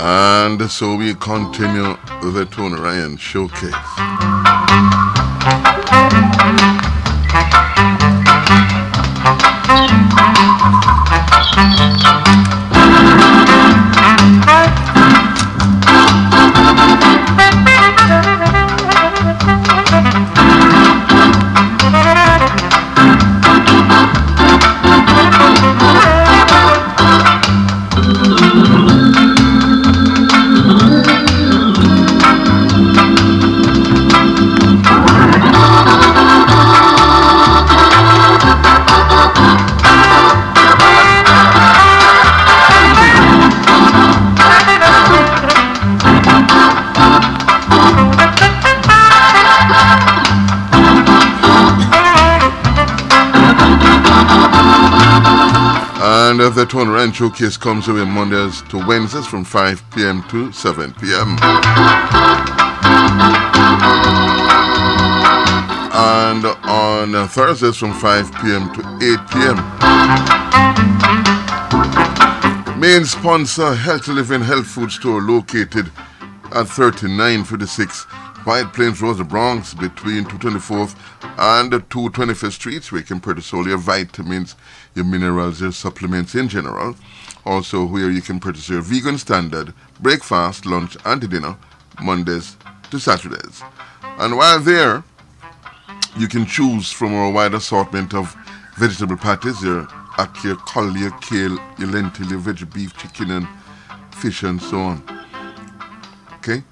And so we continue the Tony Ryan Showcase. And the Tony Ryan Showcase comes away Mondays to Wednesdays from 5 p.m. to 7 p.m. And on Thursdays from 5 p.m. to 8 p.m. Main sponsor, Healthy Living Health Food Store, located at 3956 White Plains Road, the Bronx, between 224th and 225th Streets, where you can purchase all your vitamins, your minerals, your supplements in general. Also, where you can purchase your vegan standard breakfast, lunch, and dinner Mondays to Saturdays. And while there, you can choose from our wide assortment of vegetable patties, your ackee, your cauli, your kale, your lentil, your veggie beef, chicken, and fish, and so on. Okay?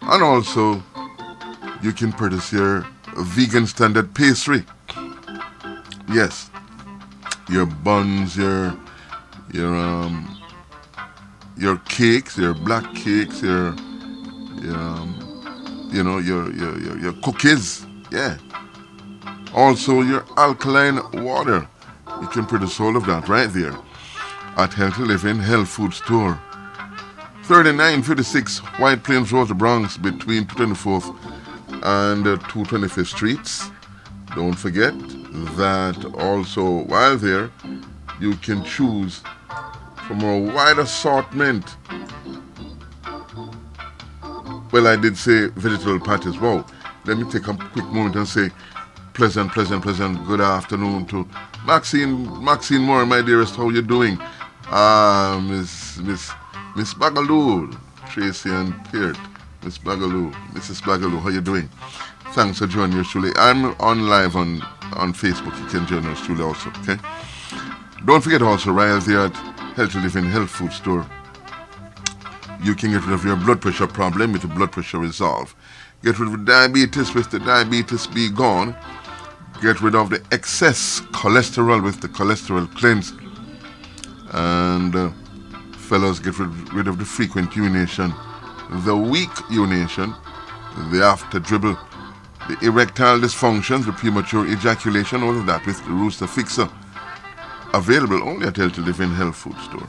And also, you can purchase your vegan standard pastry. Yes. Your buns, your cakes, your black cakes, your cookies. Yeah. Also your alkaline water. You can produce all of that right there at Healthy Living Health Food Store. 3956 White Plains Road, the Bronx, between 224th and 225th Streets. Don't forget that also while there, you can choose from a wide assortment. Well, I did say vegetable patties. Wow. Let me take a quick moment and say pleasant good afternoon to Maxine Moore, my dearest. How you doing? Miss Bagaloo, Tracy and Peart. Miss Bagaloo, Mrs. Bagaloo, how you doing? Thanks for joining us, truly. I'm on live on Facebook. You can join us, truly, also, okay? Don't forget also, right there at Healthy Living Health Food Store, you can get rid of your blood pressure problem with the blood pressure resolve. Get rid of diabetes with the diabetes be gone. Get rid of the excess cholesterol with the cholesterol cleanse. And fellows, get rid of the frequent urination, the weak urination, the after dribble, the erectile dysfunctions, the premature ejaculation, all of that with the Rooster Fixer. Available only at Healthy Living Health Food Store.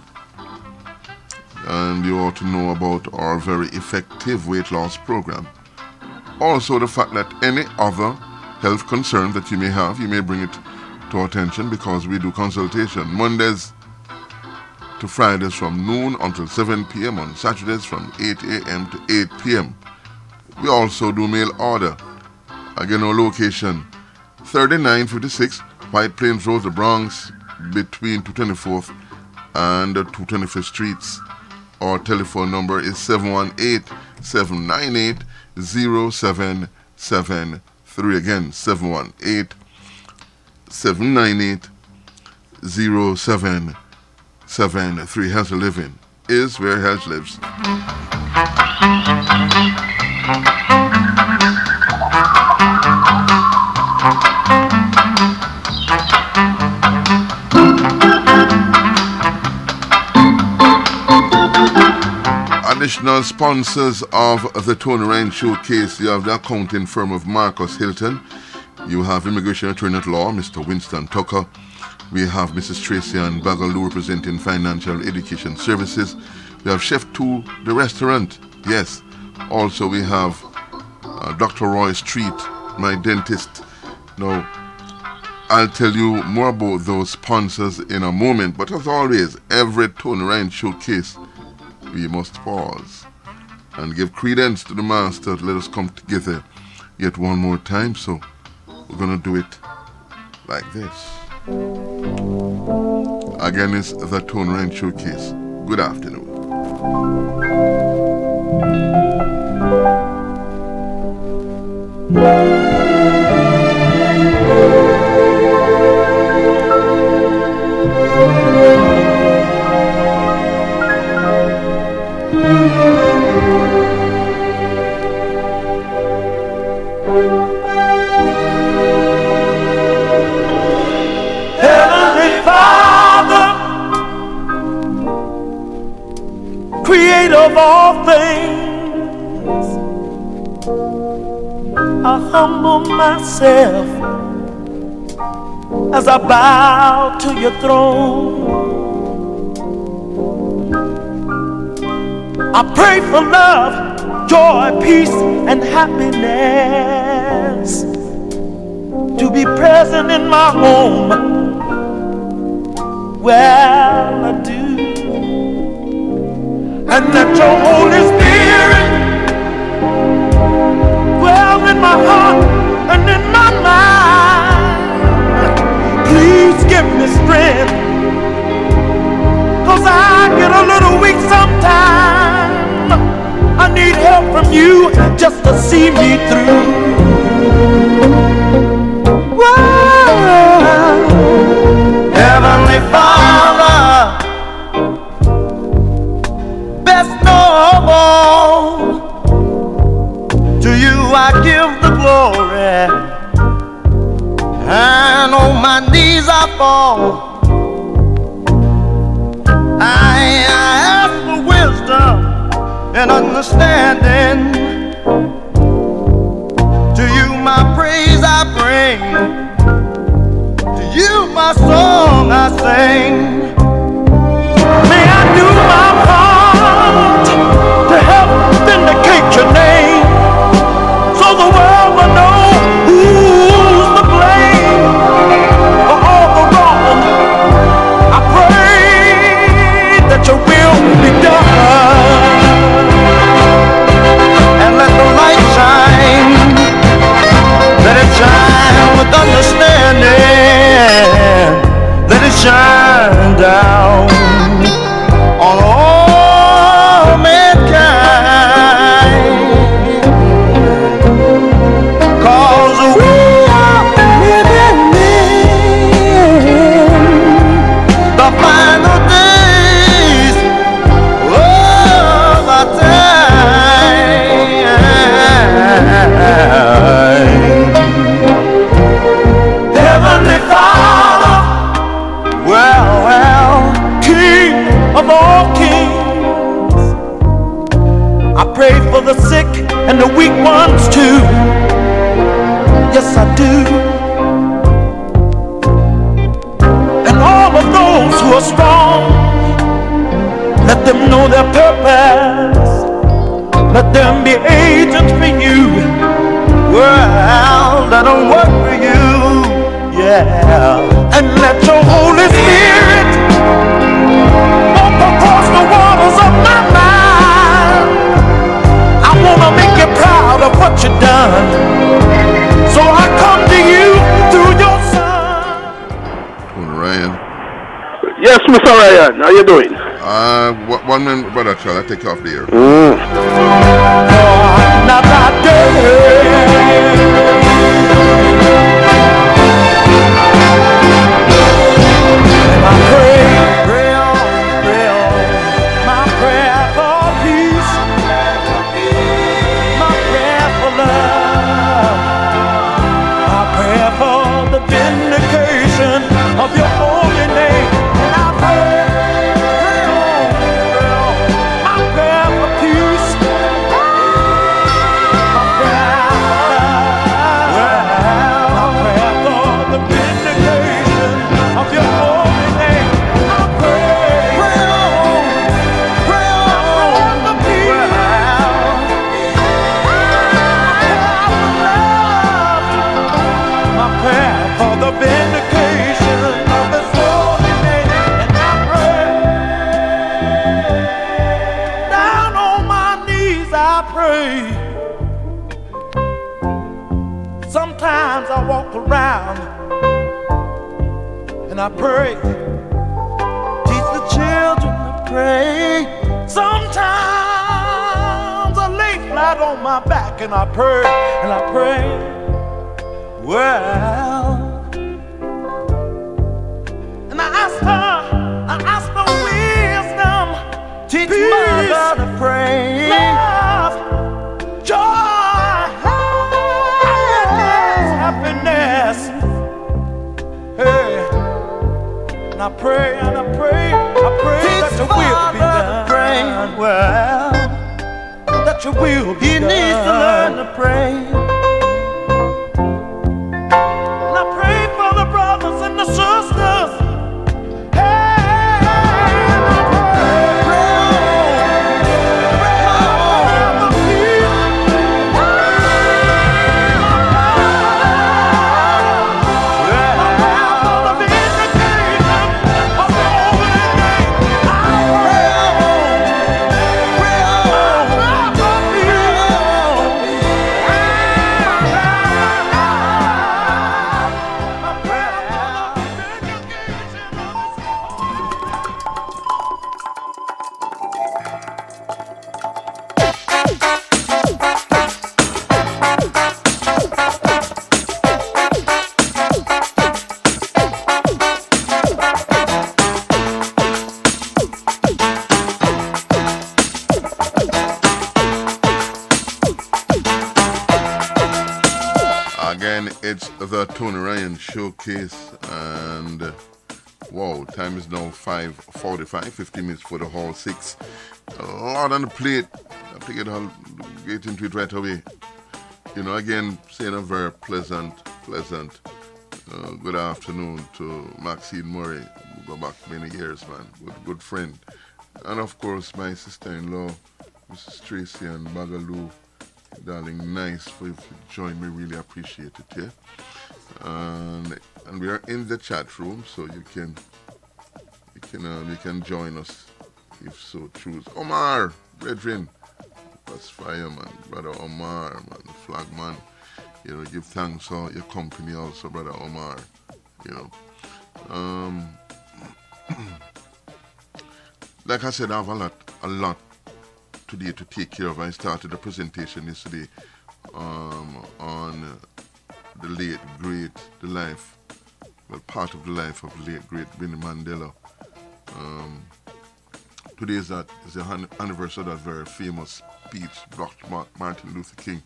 And you ought to know about our very effective weight loss program. Also the fact that any other health concern that you may have, you may bring it to our attention, because we do consultation Mondays to Fridays from noon until 7 p.m. on Saturdays from 8 a.m. to 8 p.m. We also do mail order. Again, our location 3956 White Plains Road, the Bronx, between 224th and 225th Streets. Our telephone number is 718-798-0773. Again, 718-798-0773. Healthy living is where health lives. Additional sponsors of the Tony Ryan Showcase, you have the accounting firm of Marcus Hilton. You have immigration attorney at law, Mr. Winston Tucker. We have Mrs. Tracy Ann Bagaloo representing Financial Education Services. We have Chef 2, the restaurant. Yes. Also, we have Dr. Roy Street, my dentist. Now, I'll tell you more about those sponsors in a moment. But as always, every Tony Ryan Showcase, we must pause and give credence to the Master. Let us come together yet one more time. So we're going to do it like this. Again, it's the Tony Ryan Showcase. Good afternoon. Heavenly Father, creator of all things, I humble myself as I bow to your throne. I pray for love, joy, peace, and happiness to be present in my home. Well, I do. And let your Holy Spirit dwell in my heart and in my mind. Please give me strength, 'cause I get a little weak sometimes. I need help from you just to see me through. Whoa. Heavenly Father, best of all, to you I give the glory, and on my knees I fall. I ask for wisdom and understanding. To you my praise I bring, to you my song I sing. May I do my part to help vindicate your name, so the world will know who's to blame for all the wrong. I pray that your will be done, and let the light shine. Let it shine with understanding. Let it shine down on all mankind. 'Cause we are living in the final days of our time. Heavenly Father, well, King of all kings, I pray for the sick and the weak ones too. Yes, I do. And all of those who are strong, let them know their purpose. Let them be agents for you. Well, let them work for you. Yeah. And let your Holy Spirit walk across the waters of my mind. I wanna make you proud of what you've done, so I come to you through your Son. Ryan. Yes, Mr. Ryan, how you doing? 1 minute, brother Charles, I take you off the air. Not of your holy name, and I pray my prayer for peace, my prayer for the vindication of your holy name. I pray the peace, my prayer for the vindication. Sometimes I walk around and I pray, teach the children to pray. Sometimes I lay flat on my back and I pray, well, and I ask for wisdom, teach mother to pray, love, joy, happiness. Hey, and I pray that your will be done. Well, that your will be done. He needs to learn to pray. And I pray for the brothers and the sisters. It's the Tony Ryan Showcase, and wow, time is now 5:45, 50 minutes for the hall 6. A lot on the plate. I have to get into it right away. You know, again, saying a very pleasant good afternoon to Maxine Murray, who go back many years, man, good friend. And of course, my sister-in-law, Mrs. Tracy and Bagaloo. Darling, nice for you to join me. Really appreciate it, yeah. And we are in the chat room, so you can join us if so choose. Omar, brethren, that's fire, man. Brother Omar, man, the flag man. You know, give thanks for your company also, Brother Omar. You know, like I said, I have a lot today to take care of. I started a presentation yesterday on the late great, part of the life of the late great Winnie Mandela. Today is the anniversary of that very famous speech, Dr. Martin Luther King,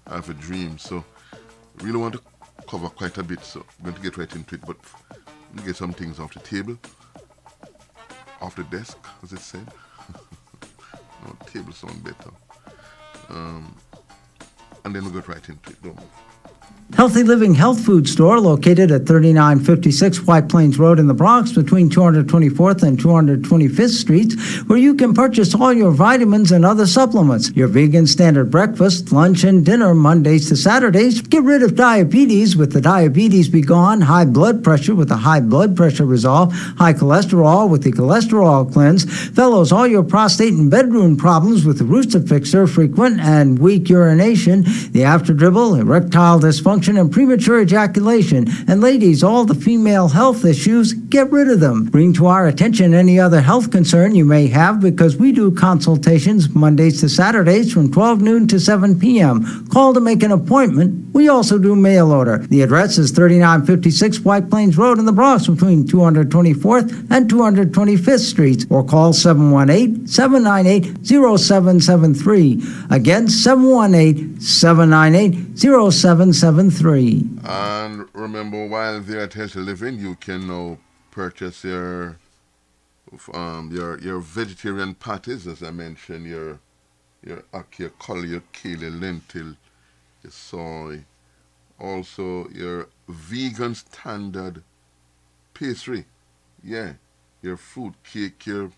I Have a Dream. So I really want to cover quite a bit, so I'm going to get right into it, but let me get some things off the table, off the desk, as it said. No, table sound better. And then we'll get right into it. Don't move. Healthy Living Health Food Store, located at 3956 White Plains Road in the Bronx, between 224th and 225th Streets, where you can purchase all your vitamins and other supplements. Your vegan standard breakfast, lunch, and dinner Mondays to Saturdays. Get rid of diabetes with the Diabetes Be Gone, high blood pressure with the High Blood Pressure Resolve, high cholesterol with the Cholesterol Cleanse. Fellows, all your prostate and bedroom problems with the Rooster Fixer, frequent and weak urination, the After Dribble, erectile dysfunction, dysfunction and premature ejaculation. And ladies, all the female health issues, get rid of them. Bring to our attention any other health concern you may have, because we do consultations Mondays to Saturdays from 12 noon to 7 p.m. Call to make an appointment. We also do mail order. The address is 3956 White Plains Road in the Bronx between 224th and 225th Streets, or call 718-798-0773. Again, 718-798-0773. And remember, while there at Healthy Living, you can now purchase your vegetarian patties, as I mentioned, your ackee, color, your kale, your lentil, your soy, also your vegan standard pastry, your fruit cake, your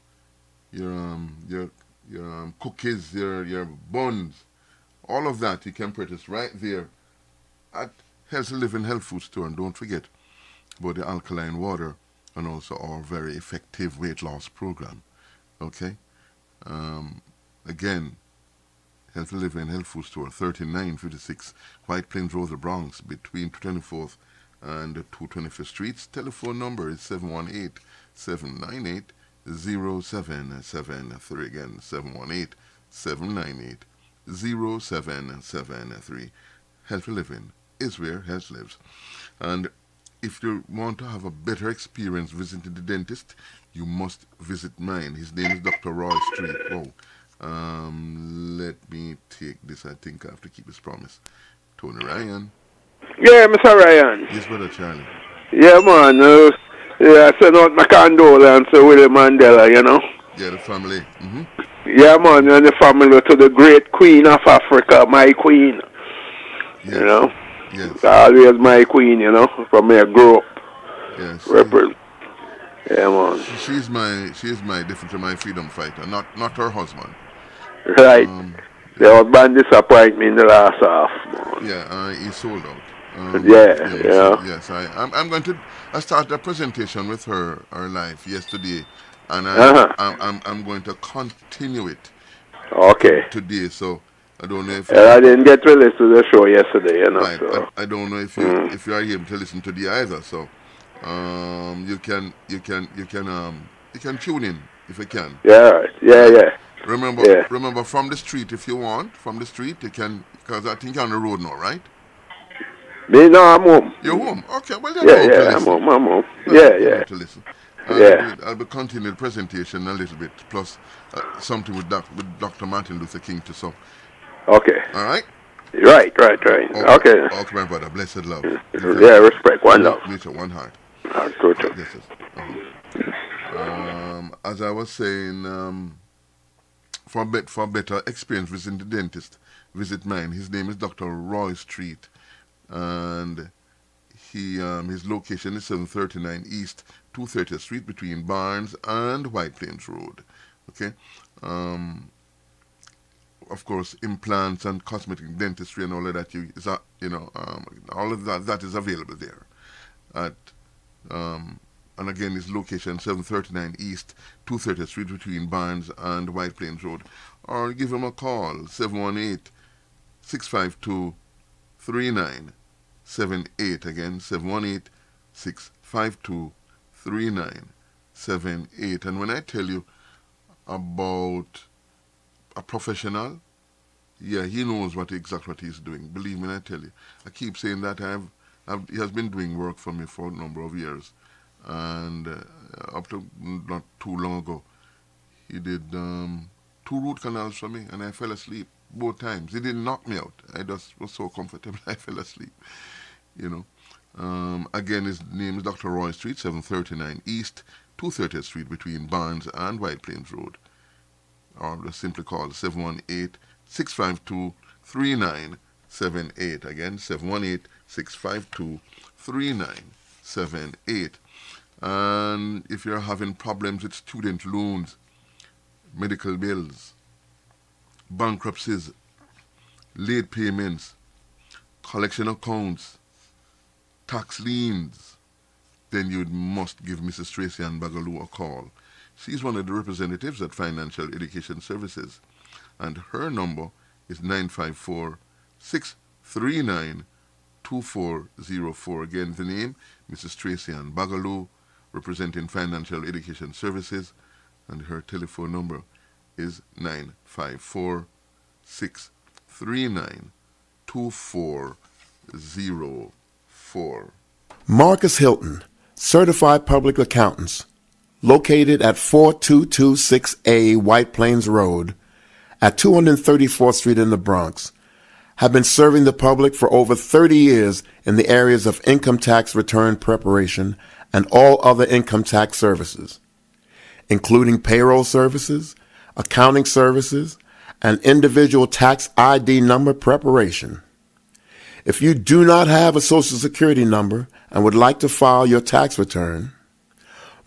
cookies, your buns, all of that you can purchase right there at Healthy Living Health Food Store. And don't forget about the alkaline water and also our very effective weight loss program. Okay, again, Healthy Living Health Food Store, 3956 White Plains Road, the Bronx, between 224th and 225th Streets. Telephone number is 718-798-0773. Again, 718-798-0773. Healthy Living is where health lives. And if you want to have a better experience visiting the dentist, you must visit mine. His name is Dr. Roy Street. Oh, let me take this. I think I have to keep this promise. Tony Ryan. Yeah, Mr. Ryan. Yes, brother Charlie. Yeah, man. I send out my condolences to William Mandela, you know. Yeah, the family. Mm-hmm. Yeah, man, and the family to the great queen of Africa, my queen. Yes. You know. Yes. Always my queen, you know, from where I grew up. Yes. Yeah, man. She is my different from my freedom fighter, not her husband. Right. The husband disappointed me in the last half, man. Yeah, he sold out. Yes, I'm going to. I started a presentation with her life yesterday, and I'm going to continue it. Okay. Today, so I don't know if I didn't get to listen to the show yesterday, you know. Right. So. I don't know if you are able to listen to the either. So you can tune in if you can. Yeah. Yeah. Remember from the street if you want. From the street you can, because I think you're on the road now, right? Me, no, I'm home. You're home? Okay, well, I'm home. Yeah. To listen. Yeah. I'll be continuing the presentation a little bit, plus something with Dr. Martin Luther King too. So. Okay. All right? Right. Okay. Okay, my brother. Blessed love. Yeah, respect. One love. Mutual, one heart. Good. As I was saying, for better experience visiting the dentist, visit mine. His name is Dr. Roy Street, and his location is 739 East 230th Street between Barnes and White Plains Road. Okay. Of course, implants and cosmetic dentistry and all of that all of that is available there. And again, his location 739 East 230th Street between Barnes and White Plains Road, or give him a call 718-652-3978. Again, 718-652-3978. And when I tell you about a professional, yeah, he knows exactly what he's doing. Believe me when I tell you. I keep saying that he has been doing work for me for a number of years, and up to not too long ago, he did 2 root canals for me, and I fell asleep both times. He didn't knock me out. I just was so comfortable I fell asleep. Again, his name is Dr. Roy Street, 739 East 230th Street between Barnes and White Plains Road. Or just simply call 718-652-3978. Again, 718-652-3978. And if you're having problems with student loans, medical bills, bankruptcies, late payments, collection accounts, tax liens, then you must give Mrs. Tracy Ann Bagaloo a call. She's one of the representatives at Financial Education Services, and her number is 954-639-4600. 2404. Again, the name, Mrs. Tracy Ann Bagaloo, representing Financial Education Services, and her telephone number is 954-639-2404. Marcus Hilton, Certified Public Accountants, located at 4226A White Plains Road at 234th Street in the Bronx, have been serving the public for over 30 years in the areas of income tax return preparation and all other income tax services, including payroll services, accounting services, and individual tax ID number preparation. If you do not have a Social Security number and would like to file your tax return,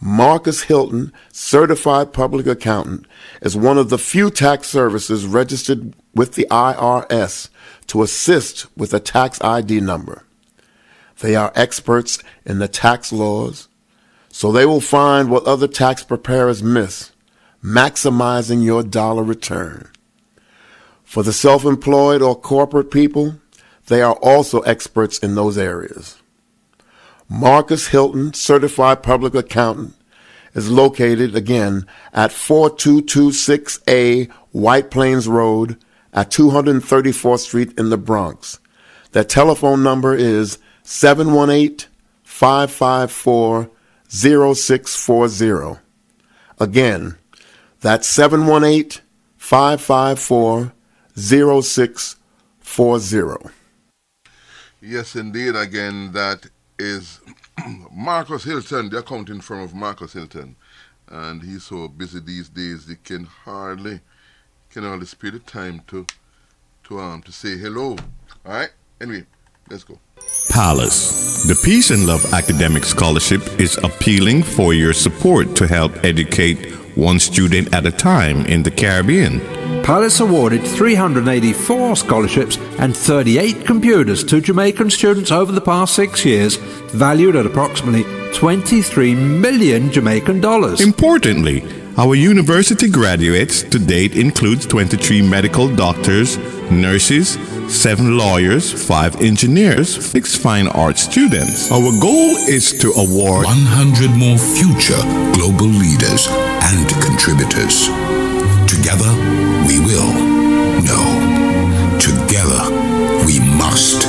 Marcus Hilton, Certified Public Accountant, is one of the few tax services registered with the IRS to assist with a tax ID number. They are experts in the tax laws, so they will find what other tax preparers miss, maximizing your dollar return. For the self-employed or corporate people, they are also experts in those areas. Marcus Hilton, Certified Public Accountant, is located again at 4226A White Plains Road at 234th Street in the Bronx. Their telephone number is 718-554-0640. Again, that's 718-554-0640. Yes, indeed. Again, that is Marcus Hilton, the accounting firm of Marcus Hilton. And he's so busy these days, he can hardly spare the time to say hello. All right? Anyway, let's go. Palace. The Peace and Love Academic Scholarship is appealing for your support to help educate one student at a time in the Caribbean. Palace awarded 384 scholarships and 38 computers to Jamaican students over the past 6 years, valued at approximately 23 million Jamaican dollars. Importantly, our university graduates to date includes 23 medical doctors, nurses, 7 lawyers, 5 engineers, 6 fine arts students. Our goal is to award 100 more future global leaders and contributors. Together, we will. No, together, we must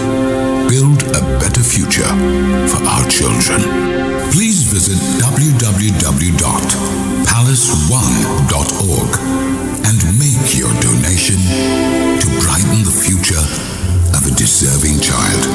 build a better future for our children. Please visit www.palace1.org and make your donation to brighten the future of a deserving child.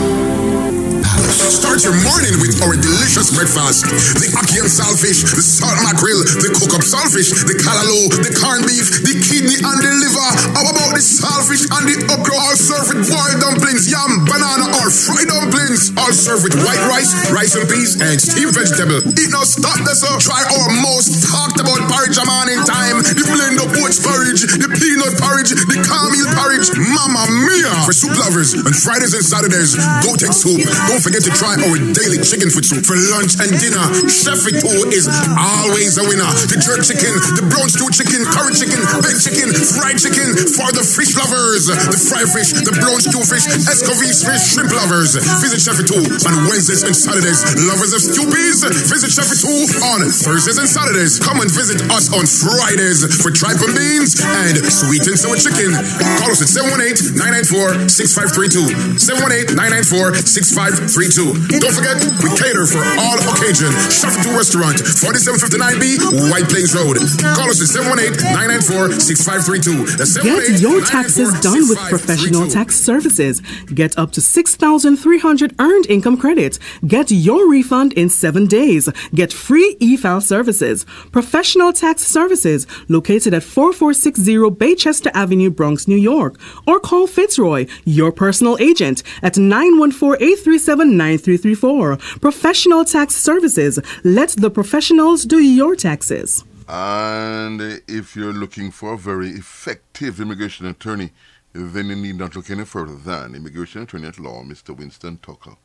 Palace. Start your morning with our delicious breakfast. The ackee and saltfish, the salt mackerel, the cook-up saltfish, the callaloo, the corned beef, the kidney and the liver. How about the saltfish and the okra? All served with boiled dumplings, yam, banana, or fried dumplings. All served with white rice, rice and peas, and steamed vegetable. Eat no stop this up. Try our most talked about porridge a morning time. The blend of oats porridge, the peanut porridge, the cornmeal porridge. Mamma mia! For soup lovers, on Fridays and Saturdays, go take soup. Don't forget to try our daily chicken foot soup for lunch and dinner. Chef It Too is always a winner. The jerk chicken, the brown stew chicken, curry chicken, baked chicken, fried chicken for the fish lovers. The fried fish, the brown stew fish, escovitch fish, shrimp lovers. Visit Chef It Too on Wednesdays and Saturdays. Lovers of stewpies, visit Chef It Too on Thursdays and Saturdays. Come and visit us on Fridays for tripe and beans and sweet and sour chicken. Call us at 718-994-6532. 718-994-6532. Don't forget, we cater for all occasions. Chef It Too Restaurant, 4759B, White Plains Road. Call us at 718-994-6532. Get your taxes done with Professional Tax Services. Get up to 6,300 earned income credits. Get your refund in 7 days. Get free e-file services. Professional Tax Services, located at 4460 Baychester Avenue, Bronx, New York. Or call Fitzroy, your personal agent, at 914-837-9334. Professional Tax Services. Let the professionals do your taxes. And if you're looking for a very effective immigration attorney, then you need not look any further than Immigration Attorney at Law, Mr. Winston Tucker.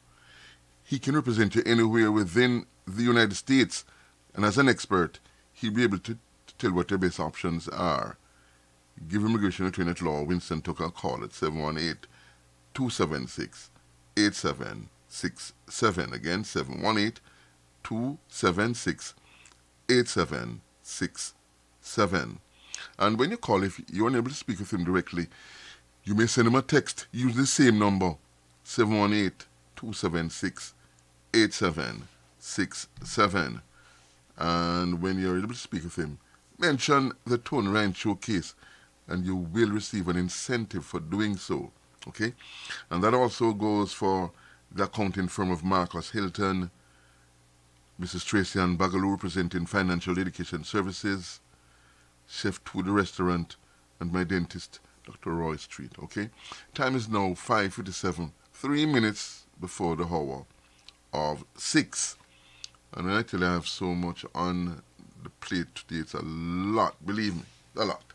He can represent you anywhere within the United States, and as an expert, he'll be able to tell what your best options are. Give Immigration Attorney at Law, Winston Tucker, a call at 718-276-2626. 8767. Again, 718-276-8767. And when you call, if you're unable to speak with him directly, you may send him a text. Use the same number, 718-276-8767. And when you're able to speak with him, mention the Tone Ryan Showcase, and you will receive an incentive for doing so. Okay? And that also goes for the accounting firm of Marcus Hilton, Mrs. Tracy Ann Bagaloo, representing Financial Education Services, Chef to the Restaurant, and my dentist, Dr. Roy Street. Okay? Time is now 5:57, 3 minutes before the hour of 6. And when I tell you I have so much on the plate today, it's a lot, believe me, a lot.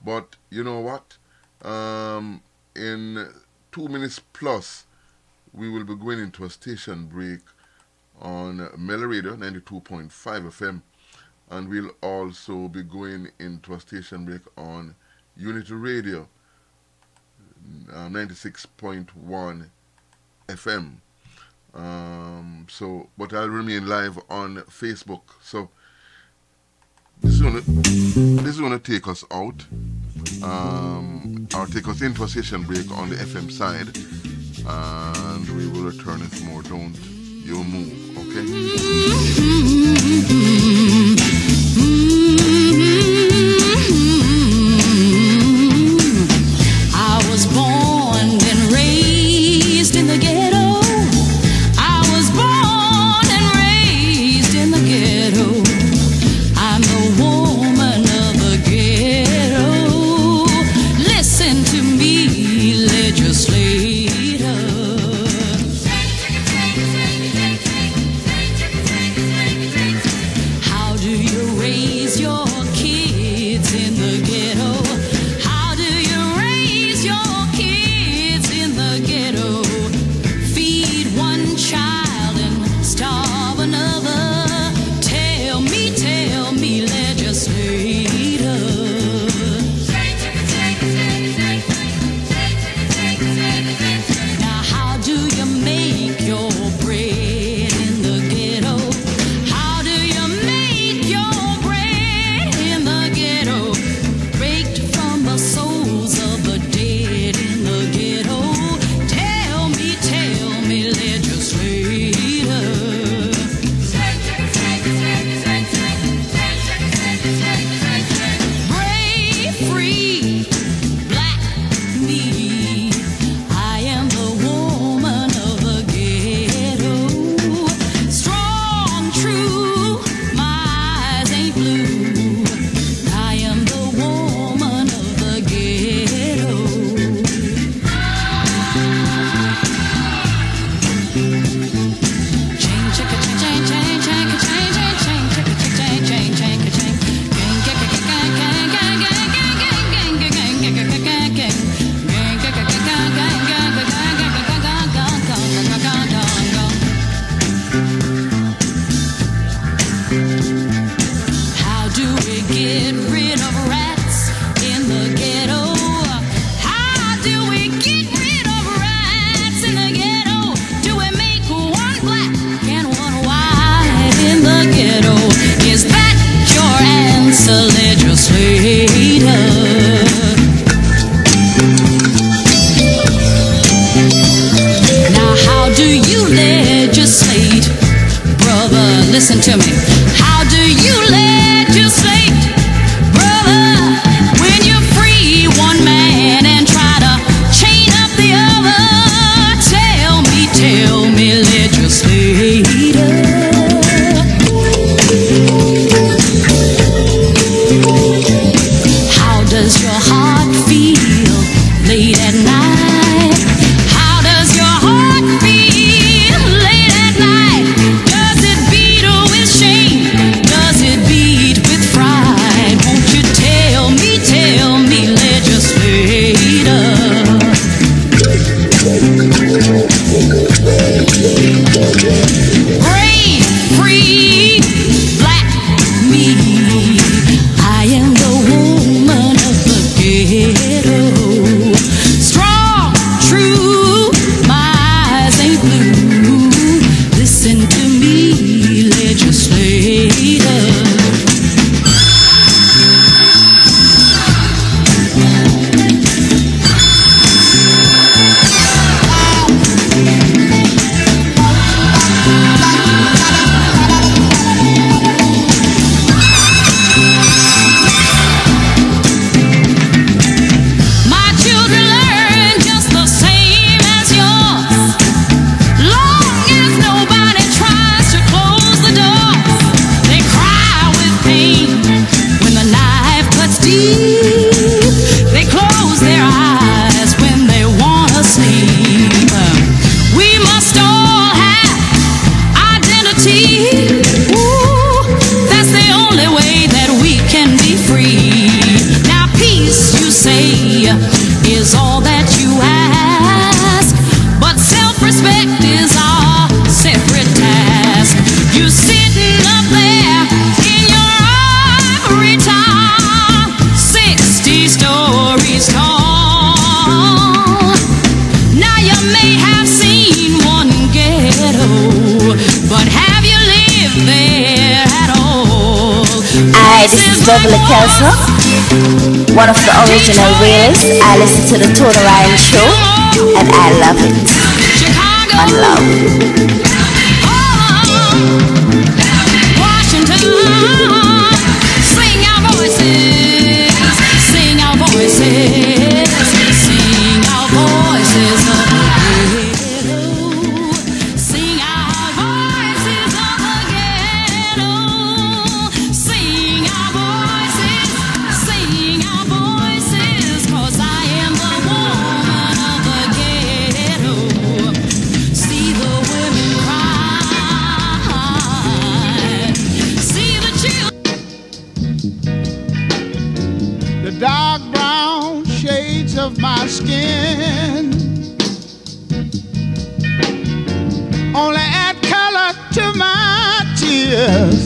But you know what? In 2 minutes plus, we will be going into a station break on Mela Radio 92.5 FM, and we'll also be going into a station break on Unity Radio 96.1 FM. But I'll remain live on Facebook. So this is gonna take us out, or take us into a station break on the FM side, and we will return with more. Don't you move, okay? I was born and raised in the ghetto. Listen to me. How do you legislate, brother, when you free one man and try to chain up the other? Tell me, legislator. How does your heart feel late at night? How does your heart feel late at night? Does it beat with shame? is all that you ask, but self-respect is our separate task. You sitting up there in your ivory tower, 60 stories tall. Now you may have seen one ghetto, but have you lived there at all? Hi, this is Beverly Kelso, one of the original realists. I listen to the Tony Ryan Show, and I love it. On love. Washington, sing our voices, sing our voices, sing our voices of the ghetto, sing our voices of the ghetto, sing our voices, 'cause I am the woman of the ghetto. See the women cry, see the children. The dark brown shades of my skin only add color to my tears.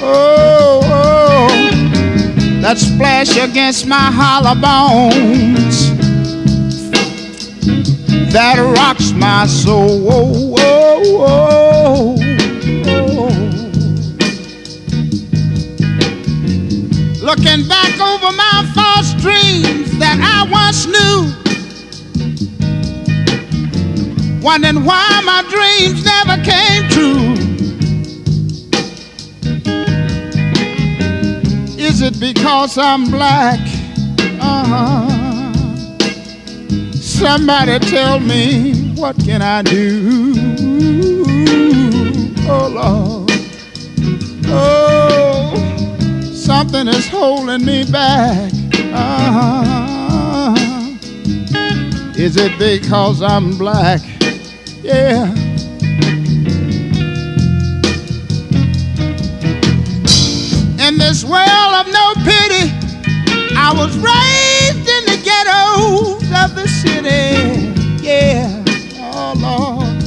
Oh, oh, that splash against my hollow bones that rocks my soul. Oh, oh, oh, oh. Looking back over my false dreams that I once knew, wondering why my dreams never came true. Is it because I'm black? Somebody tell me, what can I do? Oh Lord, oh, something is holding me back. Is it because I'm black? Yeah. In this world of no pity, I was raised in the ghettos of the city. Yeah, oh Lord.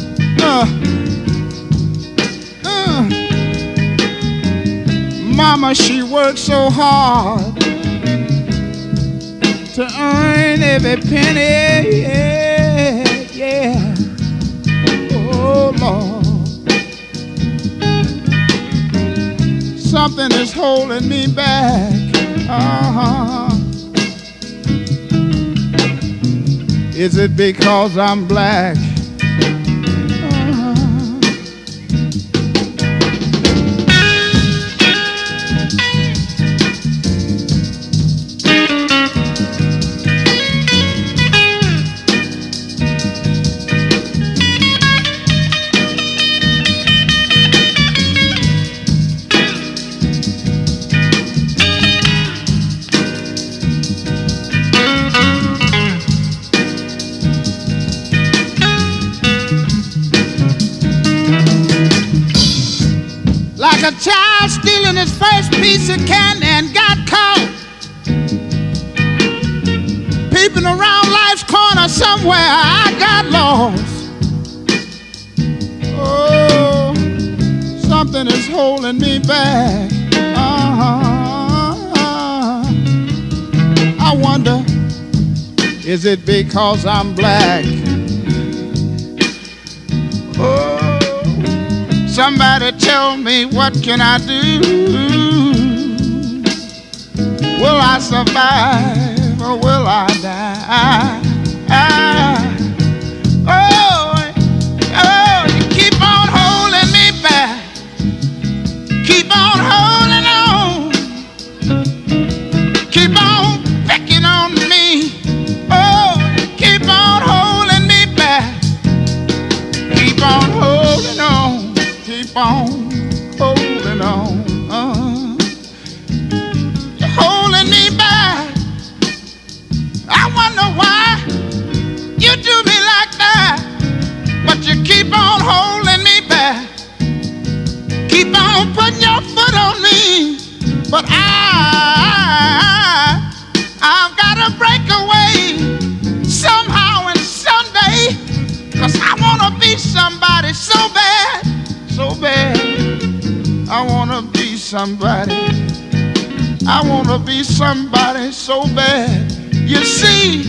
Mama, she worked so hard to earn every penny. Yeah, yeah. Oh Lord. Something is holding me back. Is it because I'm black? Like a child stealing his first piece of candy and got caught, peeping around life's corner somewhere, I got lost. Oh, something is holding me back. I wonder, is it because I'm black? Oh, somebody tell me, what can I do? Will I survive or will I die? Oh, oh, you keep on holding me back. Keep on holding on. Keep on picking on me. Oh, keep on holding me back. Keep on holding on. Keep on holding on. You're holding me back. I wonder why you do me like that. But you keep on holding me back. Keep on putting your foot on me. But I've got to break away. somebody. I want to be somebody so bad. You see,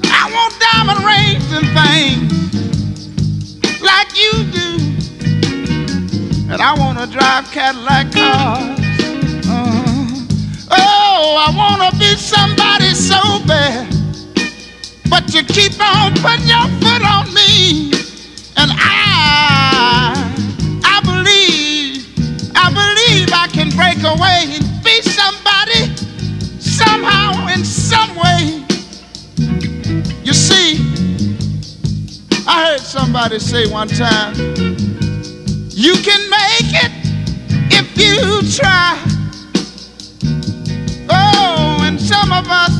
I want diamond rings and things like you do. And I want to drive Cadillac cars. Oh, I want to be somebody so bad. But you keep on putting your foot on me. And I believe I can break away and be somebody somehow, in some way. You see, I heard somebody say one time, you can make it if you try. Oh, and some of us,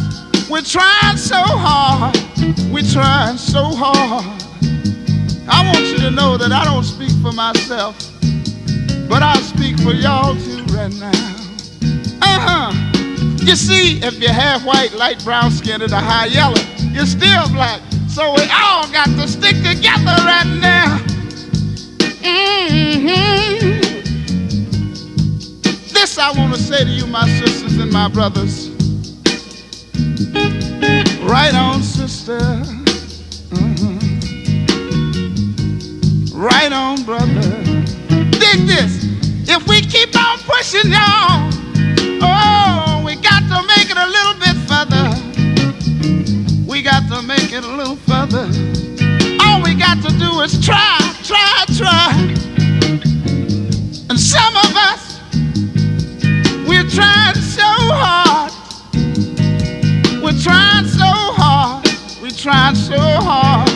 we're trying so hard. We're trying so hard. I want you to know that I don't speak for myself, but I speak for y'all too right now. You see, if you're half white, light brown skin, and a high yellow, you're still black. So we all got to stick together right now. This I want to say to you, my sisters and my brothers. Right on, sister. Right on, brother. Dig this. If we keep on pushing, y'all, oh, we got to make it a little bit further. We got to make it a little further. All we got to do is try. And some of us, we're trying so hard. We're trying so hard. We're trying so hard.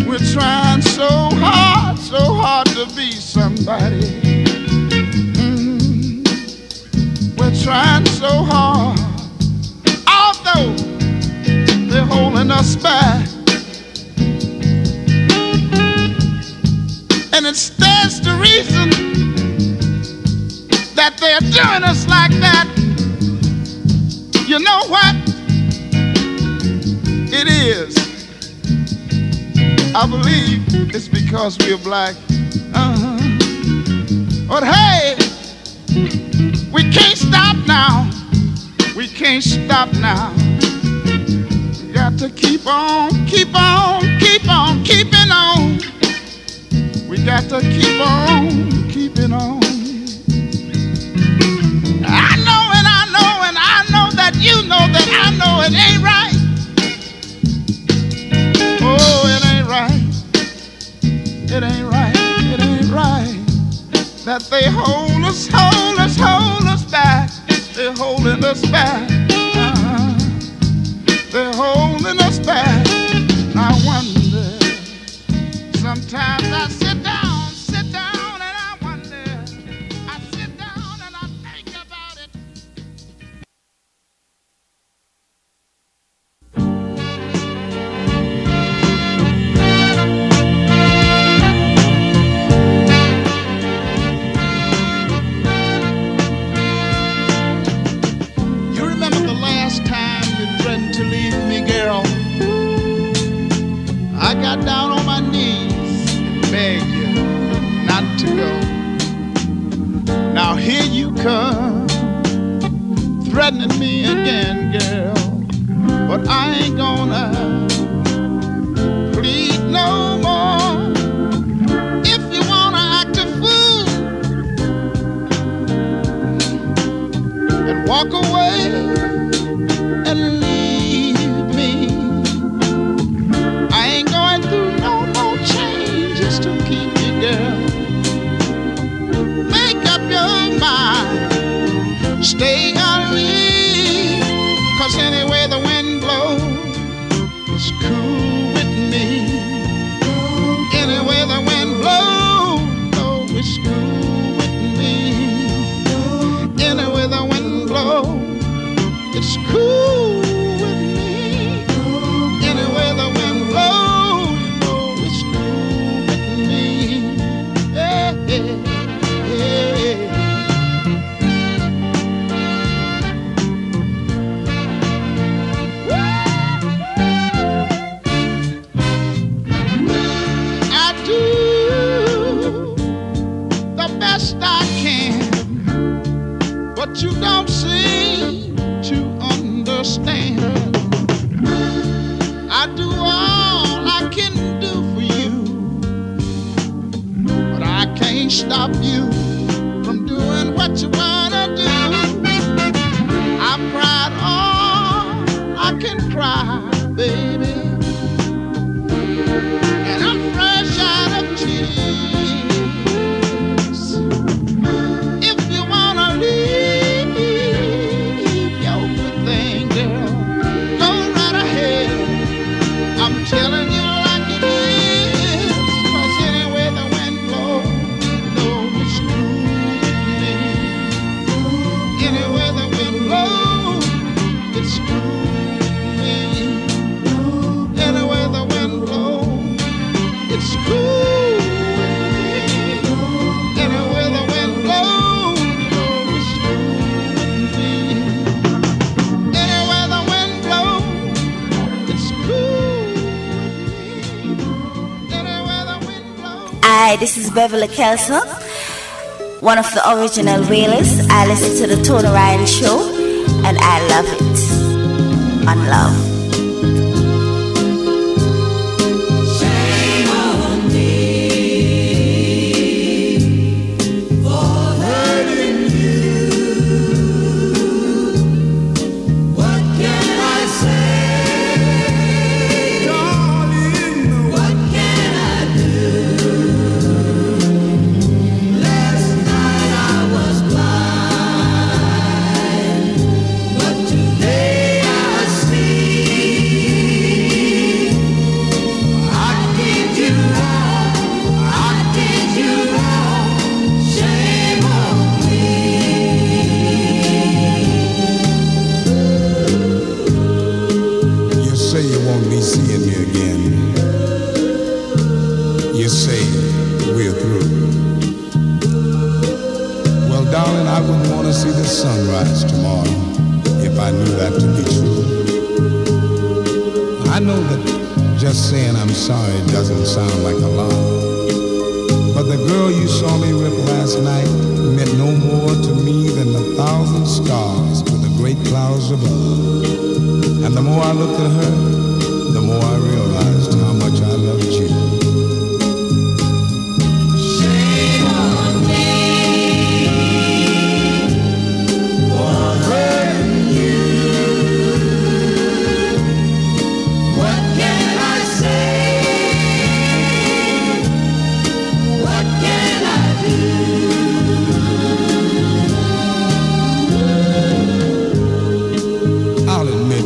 We're trying so hard to be somebody. We're trying so hard. Although they're holding us back. And it stands to reason that they're doing us like that. You know what? It is. I believe it's because we're black. But hey, we can't stop now. We can't stop now. We got to keep on keeping on. We got to keep on keeping on. I know that you know that I know it ain't right. Oh, it ain't right. It ain't right. It ain't right. That they hold us back. They're holding us back. They're holding us back. I wonder. Sometimes I sit down and I wonder. I sit down and I think about it. You remember the last time you threatened to leave me, girl? I got down on my knees and begged you not to go. Now here you come, threatening me again, girl. But I ain't gonna plead no more. If you wanna act a fool and walk away and leave me, I ain't going through no more changes to keep you, girl. Make up your mind, stay or leave, 'cause anyway the wind blows, it's cool with me. Anyway the wind blows, oh, it's cool with me. Anyway the wind blows, it's cool with me. Anyway the wind blows, oh, it's cool with me. Yeah, yeah, yeah. I do the understand. I do all I can do for you, but I can't stop you from doing what you wanna do. I've cried all I can cry, baby, and I'm fresh out of tears. If you wanna leave your good thing, girl, go right ahead. I'm telling you like it is, 'cause anyway the wind blows, you know it's true with me. Anyway the wind blows, it's true with me. Anyway the wind blows, it's cool with me. Anyway the wind blows, you know it's true with me. Anyway the wind blows, it's cool with me. Anyway the wind blows. Hi, this is Beverly Kelso, one of the original realists. I listen to the Tony Ryan Show, and I love it. On love. Shame on me for hurting you. What can I say, darling? What can I do? Last night I was blind, but today I see. I did you wrong, I did you wrong. Shame on me. You say you won't be seeing me again. You say we're through. Well, darling, I wouldn't want to see the sunrise tomorrow if I knew that to be true. I know that just saying I'm sorry doesn't sound like a lot, but the girl you saw me with last night meant no more to me than 1,000 stars with the great clouds above. And the more I looked at her, the more I realized how much I loved you. Shame on me for hurting you. What can I say? What can I do? I'll admit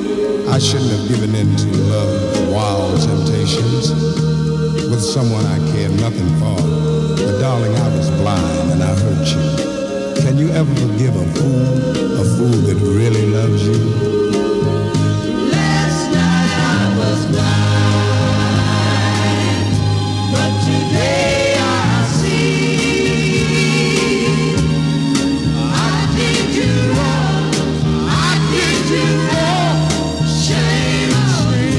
I shouldn't have given in to love's wild temptations with someone I cared nothing for. But darling, I was blind and I hurt you. Can you ever forgive a fool that really loves you? Last night I was blind, but today I see. I did you wrong, I did you wrong. Shame on me.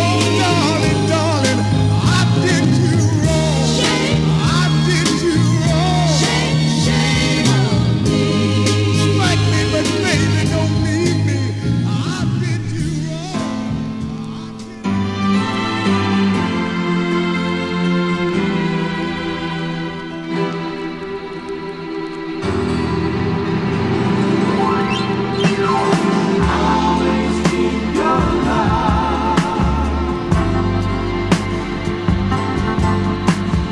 Oh, darling, darling, I did you wrong. Shame, I did you wrong. shame on me. Strike me, but baby, don't leave me. I did you wrong.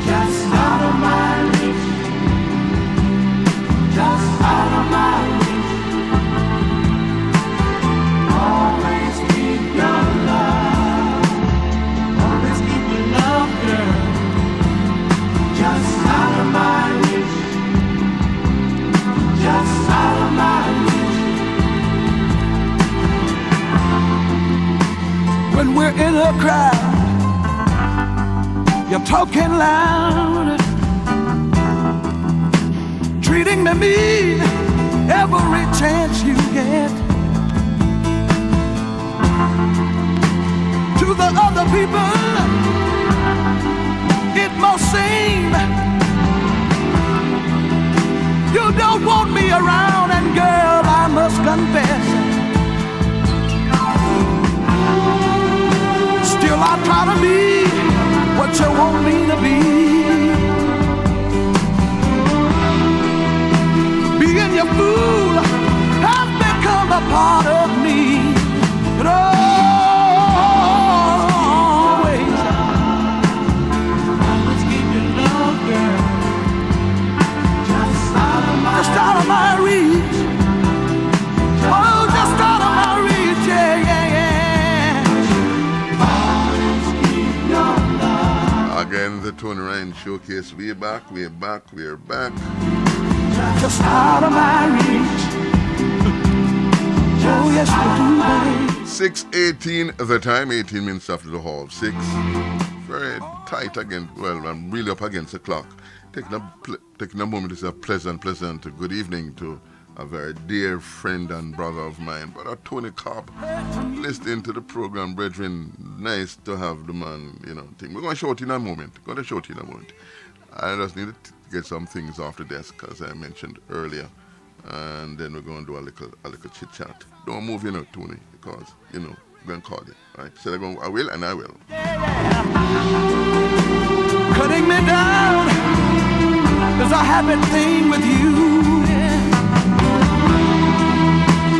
Just out of my reach, just out of my reach. Always keep your love, always keep your love, girl. Just out of my reach, just out of my reach. When we're in a crowd, you're talking loud, treating me mean every chance you get. To the other people, it must seem you don't want me around, and girl, I must confess, you want me to be. Being your fool has become a part of me. And always keep your love, girl, just out of my reach. Oh, just out of my reach, yeah, yeah, yeah. Always keep your love. Again, the Tony Ryan Showcase. We're back. Just out of my reach. Oh, yes, we do, babe. 6:18 the time, 18 minutes after the half 6. Very tight again. Well, I'm really up against the clock. Taking a moment to say a pleasant good evening to a very dear friend and brother of mine, Brother Tony Cobb. Listening to the program, brethren. Nice to have the man, thing. We're going to show it in a moment. I just need to get some things off the desk, as I mentioned earlier. And then we're going to do a little chit chat. Don't move, Tony, because, we're going to call you. Right? So I will and I will. Cutting me down is a habit thing with you.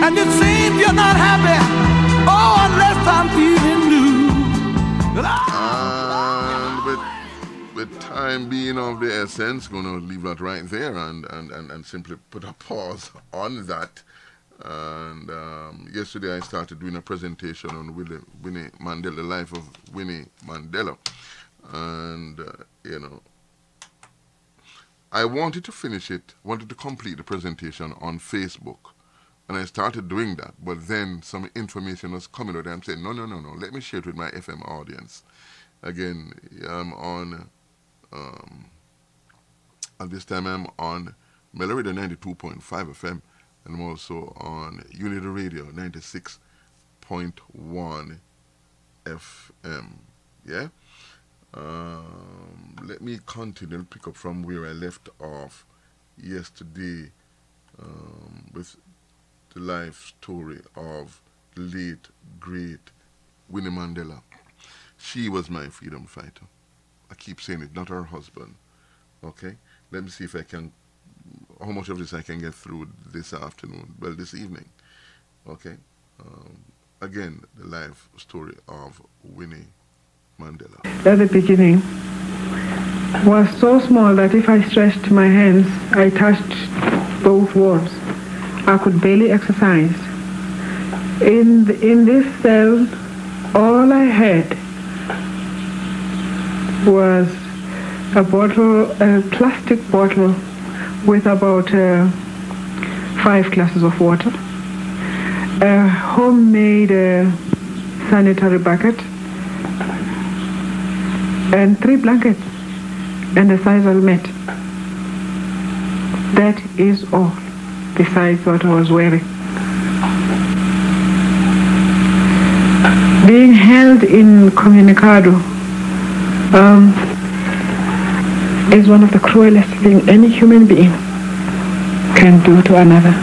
And it seems you're not happy, unless I'm feeling blue. And with time being of the essence, going to leave that right there and simply put a pause on that. And yesterday I started doing a presentation on Winnie Mandela, the life of Winnie Mandela. And, I wanted to complete the presentation on Facebook. And I started doing that, but then some information was coming out. I'm saying, no, let me share it with my FM audience. Again, I'm on, at this time I'm on Melody 92.5 FM, and I'm also on Unity Radio 96.1 FM. Yeah? Let me continue and pick up from where I left off yesterday with the life story of the late, great Winnie Mandela. She was my freedom fighter. I keep saying it, not her husband. Okay? Let me see if I can, how much of this I can get through this afternoon, well, this evening. Okay? Again, the life story of Winnie Mandela. At the beginning was so small that if I stretched my hands, I touched both walls. I could barely exercise. In this cell, all I had was a plastic bottle with about 5 glasses of water, a homemade sanitary bucket, and 3 blankets, and a sisal mat. That is all, besides what I was wearing. Being held in Comunicado is one of the cruelest things any human being can do to another.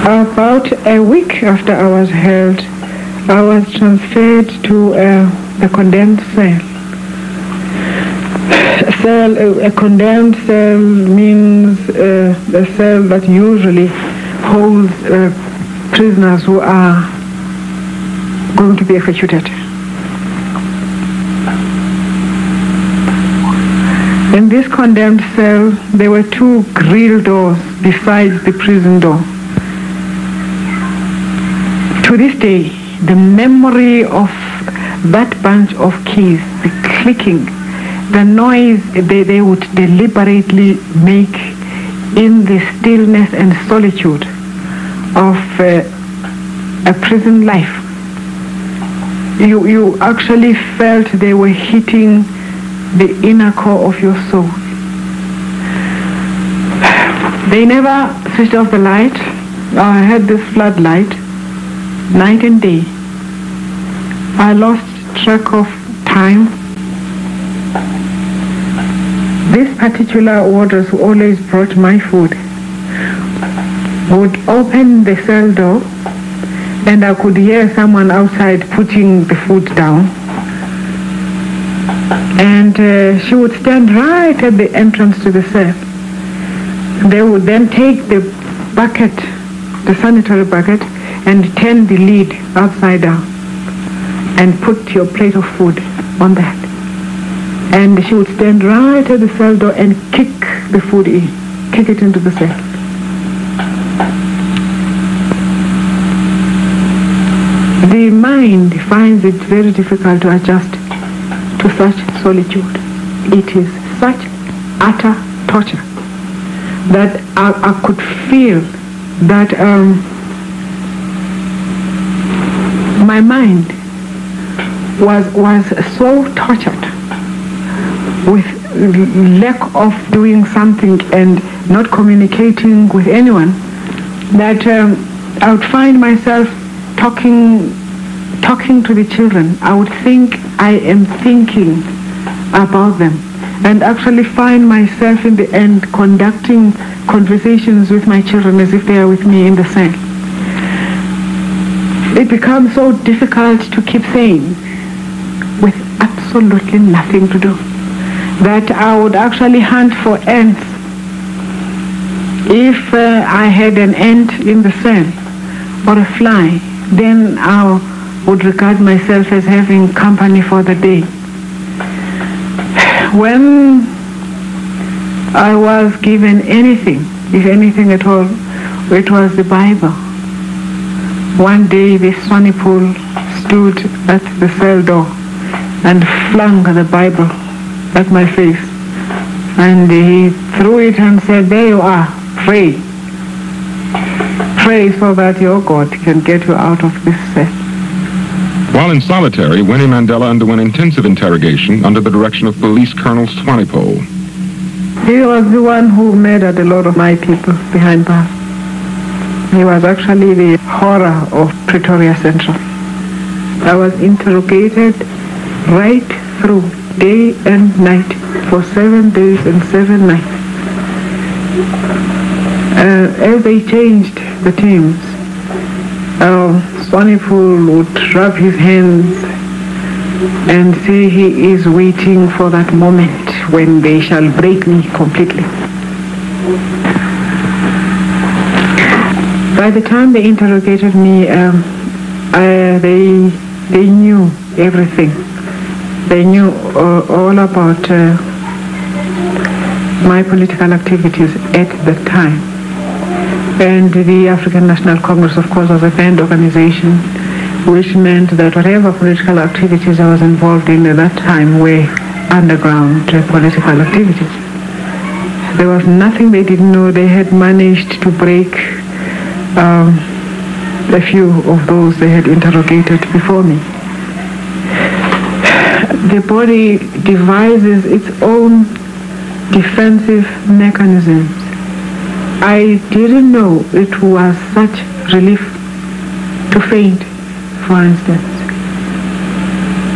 About a week after I was held, I was transferred to the condemned cell. A condemned cell means a cell that usually holds prisoners who are going to be executed. In this condemned cell, there were 2 grill doors besides the prison door. To this day, the memory of that bunch of keys, the clicking, the noise they would deliberately make in the stillness and solitude of a prison life. You actually felt they were hitting the inner core of your soul. They never switched off the light. I had this floodlight night and day. I lost track of time. This particular warders who always brought my food would open the cell door, and I could hear someone outside putting the food down. And she would stand right at the entrance to the cell. They would then take the bucket, the sanitary bucket, and turn the lid upside down and put your plate of food on that. And she would stand right at the cell door and kick the food in, kick it into the cell. The mind finds it very difficult to adjust to such solitude. It is such utter torture that I could feel that my mind was so tortured with lack of doing something and not communicating with anyone that I would find myself talking to the children. I would think I am thinking about them, and actually find myself in the end conducting conversations with my children as if they are with me in the cell. It becomes so difficult to keep sane with absolutely nothing to do that I would actually hunt for ants. If I had an ant in the cell or a fly, then I would regard myself as having company for the day. When I was given anything, if anything at all, it was the Bible. One day the Swanee Pool stood at the cell door and flung the Bible at my face. And he threw it and said, "There you are, pray. Pray so that your God can get you out of this cell." While in solitary, Winnie Mandela underwent intensive interrogation under the direction of Police Colonel Swanepoel. He was the one who murdered a lot of my people behind bars. He was actually the horror of Pretoria Central. I was interrogated right through, day and night, for 7 days and 7 nights. As they changed the teams, Swanepoel would rub his hands and say he is waiting for that moment when they shall break me completely. By the time they interrogated me, they knew everything. They knew all about my political activities at the time. And the African National Congress, of course, was a banned organization, which meant that whatever political activities I was involved in at that time were underground political activities. There was nothing they didn't know. They had managed to break a few of those they had interrogated before me. The body devises its own defensive mechanisms. I didn't know it was such relief to faint, for instance.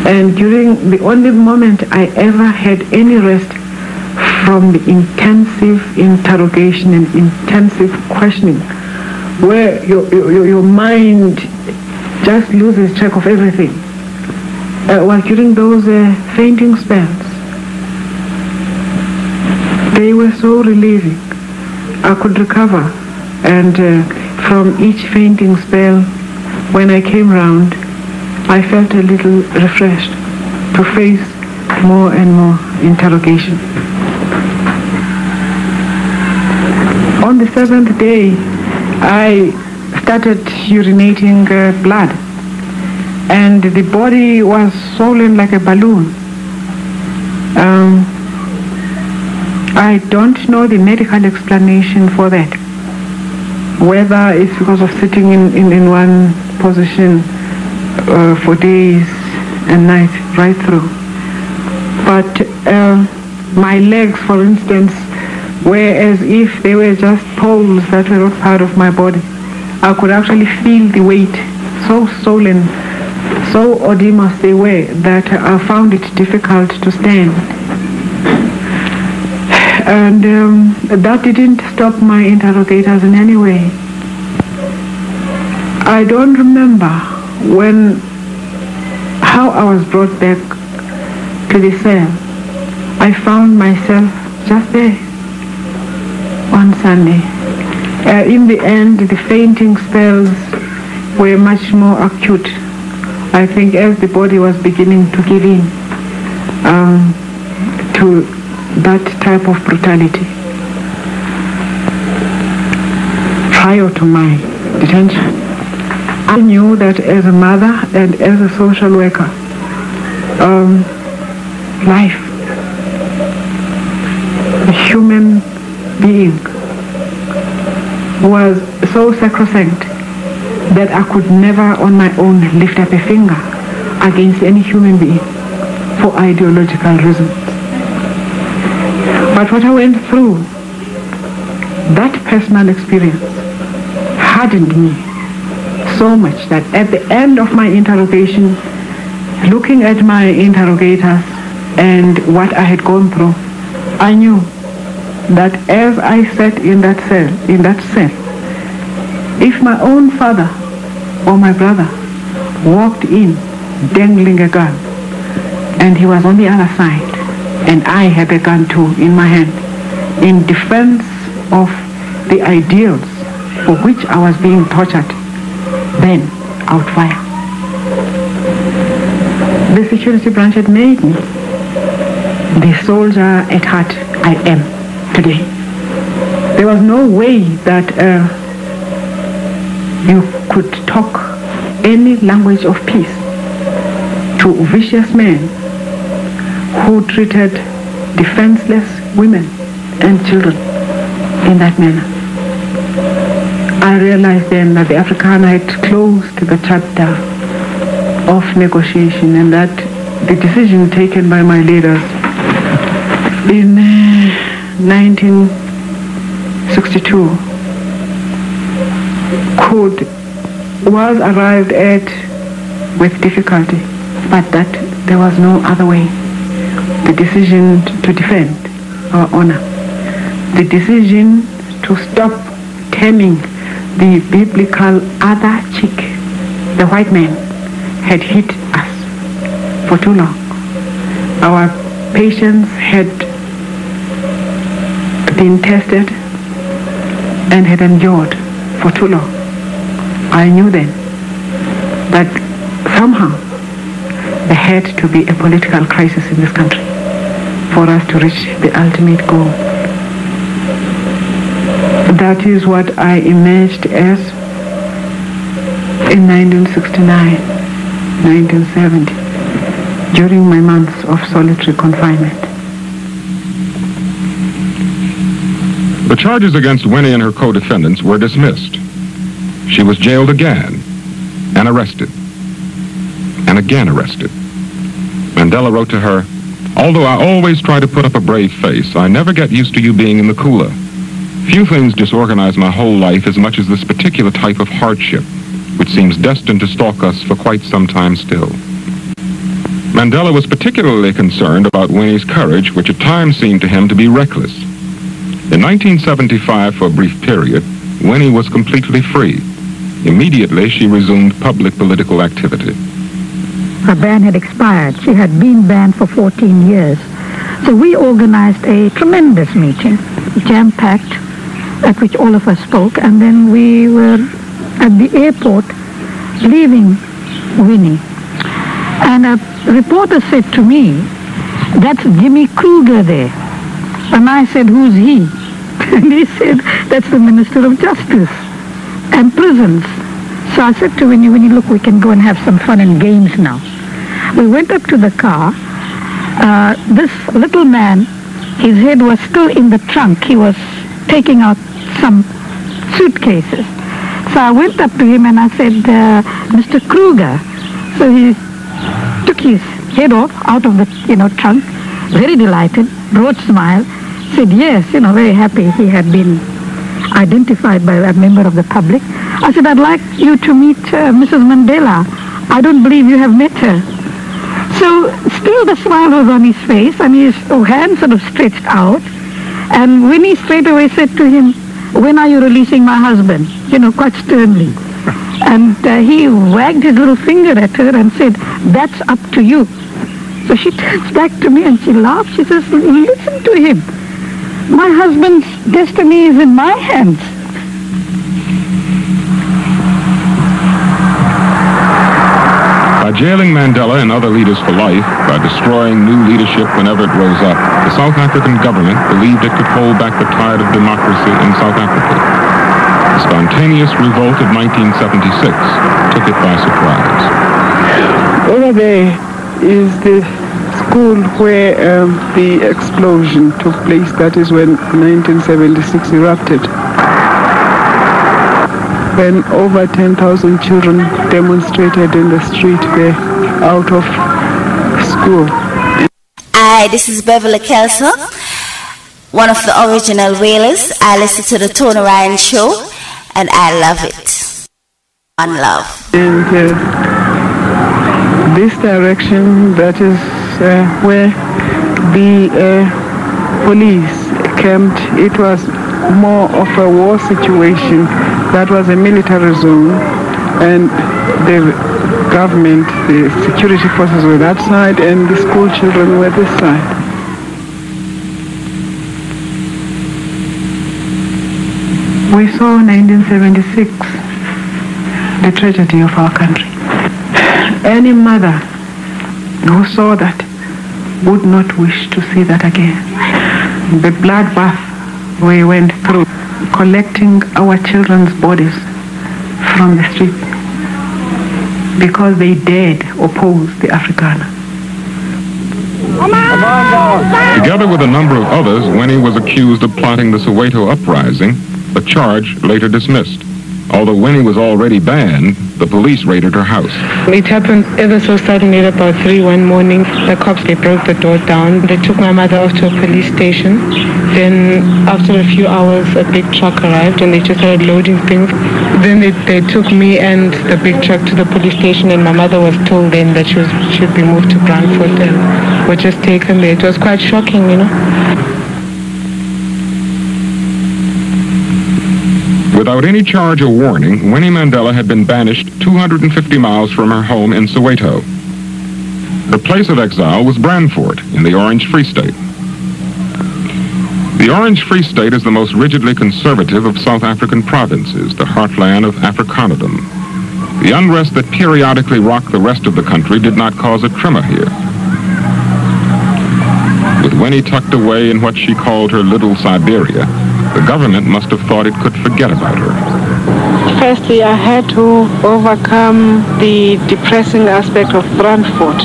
And during the only moment I ever had any rest from the intensive interrogation and intensive questioning, where your mind just loses track of everything, was during those fainting spells. They were so relieving. I could recover, and from each fainting spell, when I came round, I felt a little refreshed to face more and more interrogation. On the 7th day, I started urinating blood, and the body was swollen like a balloon. I don't know the medical explanation for that, whether it's because of sitting in one position for days and nights right through. But my legs, for instance, were as if they were just poles that were not part of my body. I could actually feel the weight, so swollen, so oedemous they were, that I found it difficult to stand. And that didn't stop my interrogators in any way. I don't remember how I was brought back to the cell, I found myself just there one Sunday. In the end, the fainting spells were much more acute, I think, as the body was beginning to give in to that type of brutality. Prior to my detention, I knew that as a mother and as a social worker, life, the human being, was so sacrosanct that I could never on my own lift up a finger against any human being for ideological reasons. But what I went through, that personal experience, hardened me so much that at the end of my interrogation, looking at my interrogators and what I had gone through, I knew that as I sat in that cell, if my own father or my brother walked in dangling a gun and he was on the other side and I had a gun too in my hand in defense of the ideals for which I was being tortured, then I would fire. The security branch had made me the soldier at heart I am today. There was no way that you could talk any language of peace to vicious men who treated defenseless women and children in that manner. I realized then that the Afrikaner had closed the chapter of negotiation and that the decision taken by my leaders in 1962 was arrived at with difficulty, but that there was no other way. The decision to defend our honor, the decision to stop turning the biblical other cheek, the white man, had hit us for too long. Our patience had been tested and had endured for too long. I knew then that somehow there had to be a political crisis in this country for us to reach the ultimate goal. That is what I emerged as in 1969, 1970, during my months of solitary confinement. The charges against Winnie and her co-defendants were dismissed. She was jailed again and arrested, and again arrested. Mandela wrote to her, "Although I always try to put up a brave face, I never get used to you being in the cooler. Few things disorganize my whole life as much as this particular type of hardship, which seems destined to stalk us for quite some time still." Mandela was particularly concerned about Winnie's courage, which at times seemed to him to be reckless. In 1975, for a brief period, Winnie was completely free. Immediately, she resumed public political activity. Her ban had expired. She had been banned for 14 years. So we organized a tremendous meeting, jam-packed, at which all of us spoke, and then we were at the airport leaving Winnie. And a reporter said to me, "That's Jimmy Kruger there." And I said, "Who's he?" And he said, "That's the Minister of Justice and Prisons." So I said to Winnie, "Look, we can go and have some fun and games now." We went up to the car. This little man, his head was still in the trunk. He was taking out some suitcases. So I went up to him and I said, "Mr. Kruger." So he took his head off out of the trunk, very delighted, broad smile, said yes, very happy he had been identified by a member of the public. I said, "I'd like you to meet Mrs. Mandela. I don't believe you have met her." So still the smile was on his face and his hand sort of stretched out. And Winnie straight away said to him, "When are you releasing my husband?" Quite sternly. And he wagged his little finger at her and said, "That's up to you." So she turns back to me and she laughs. She says, listen to him. My husband's destiny is in my hands. By jailing Mandela and other leaders for life, by destroying new leadership whenever it rose up, the South African government believed it could hold back the tide of democracy in South Africa. The spontaneous revolt of 1976 took it by surprise. Over there is the school where the explosion took place. That is when 1976 erupted. When over 10,000 children demonstrated in the street there out of school. Hi, this is Beverly Kelso, one of the original Wailers. I listen to the Tony Ryan Show and I love it. One love. And this direction, that is where the police camped. It was more of a war situation. That was a military zone, and the government, the security forces were that side, and the school children were this side. We saw 1976, the tragedy of our country. Any mother who saw that would not wish to see that again. The bloodbath we went through, collecting our children's bodies from the street because they dared oppose the Afrikaner. Together with a number of others, Winnie was accused of plotting the Soweto uprising, a charge later dismissed. Although Winnie was already banned, the police raided her house. It happened ever so suddenly at about 3 one morning. The cops, they broke the door down. They took my mother off to a police station. Then after a few hours, a big truck arrived and they just started loading things. Then they took me and the big truck to the police station, and my mother was told then that she should be moved to Brandfort and was just taken there. It was quite shocking, you know. Without any charge or warning, Winnie Mandela had been banished 250 miles from her home in Soweto. Her place of exile was Brandfort in the Orange Free State. The Orange Free State is the most rigidly conservative of South African provinces, the heartland of Afrikanerdom. The unrest that periodically rocked the rest of the country did not cause a tremor here. With Winnie tucked away in what she called her little Siberia, the government must have thought it could forget about her. Firstly, I had to overcome the depressing aspect of Brandfort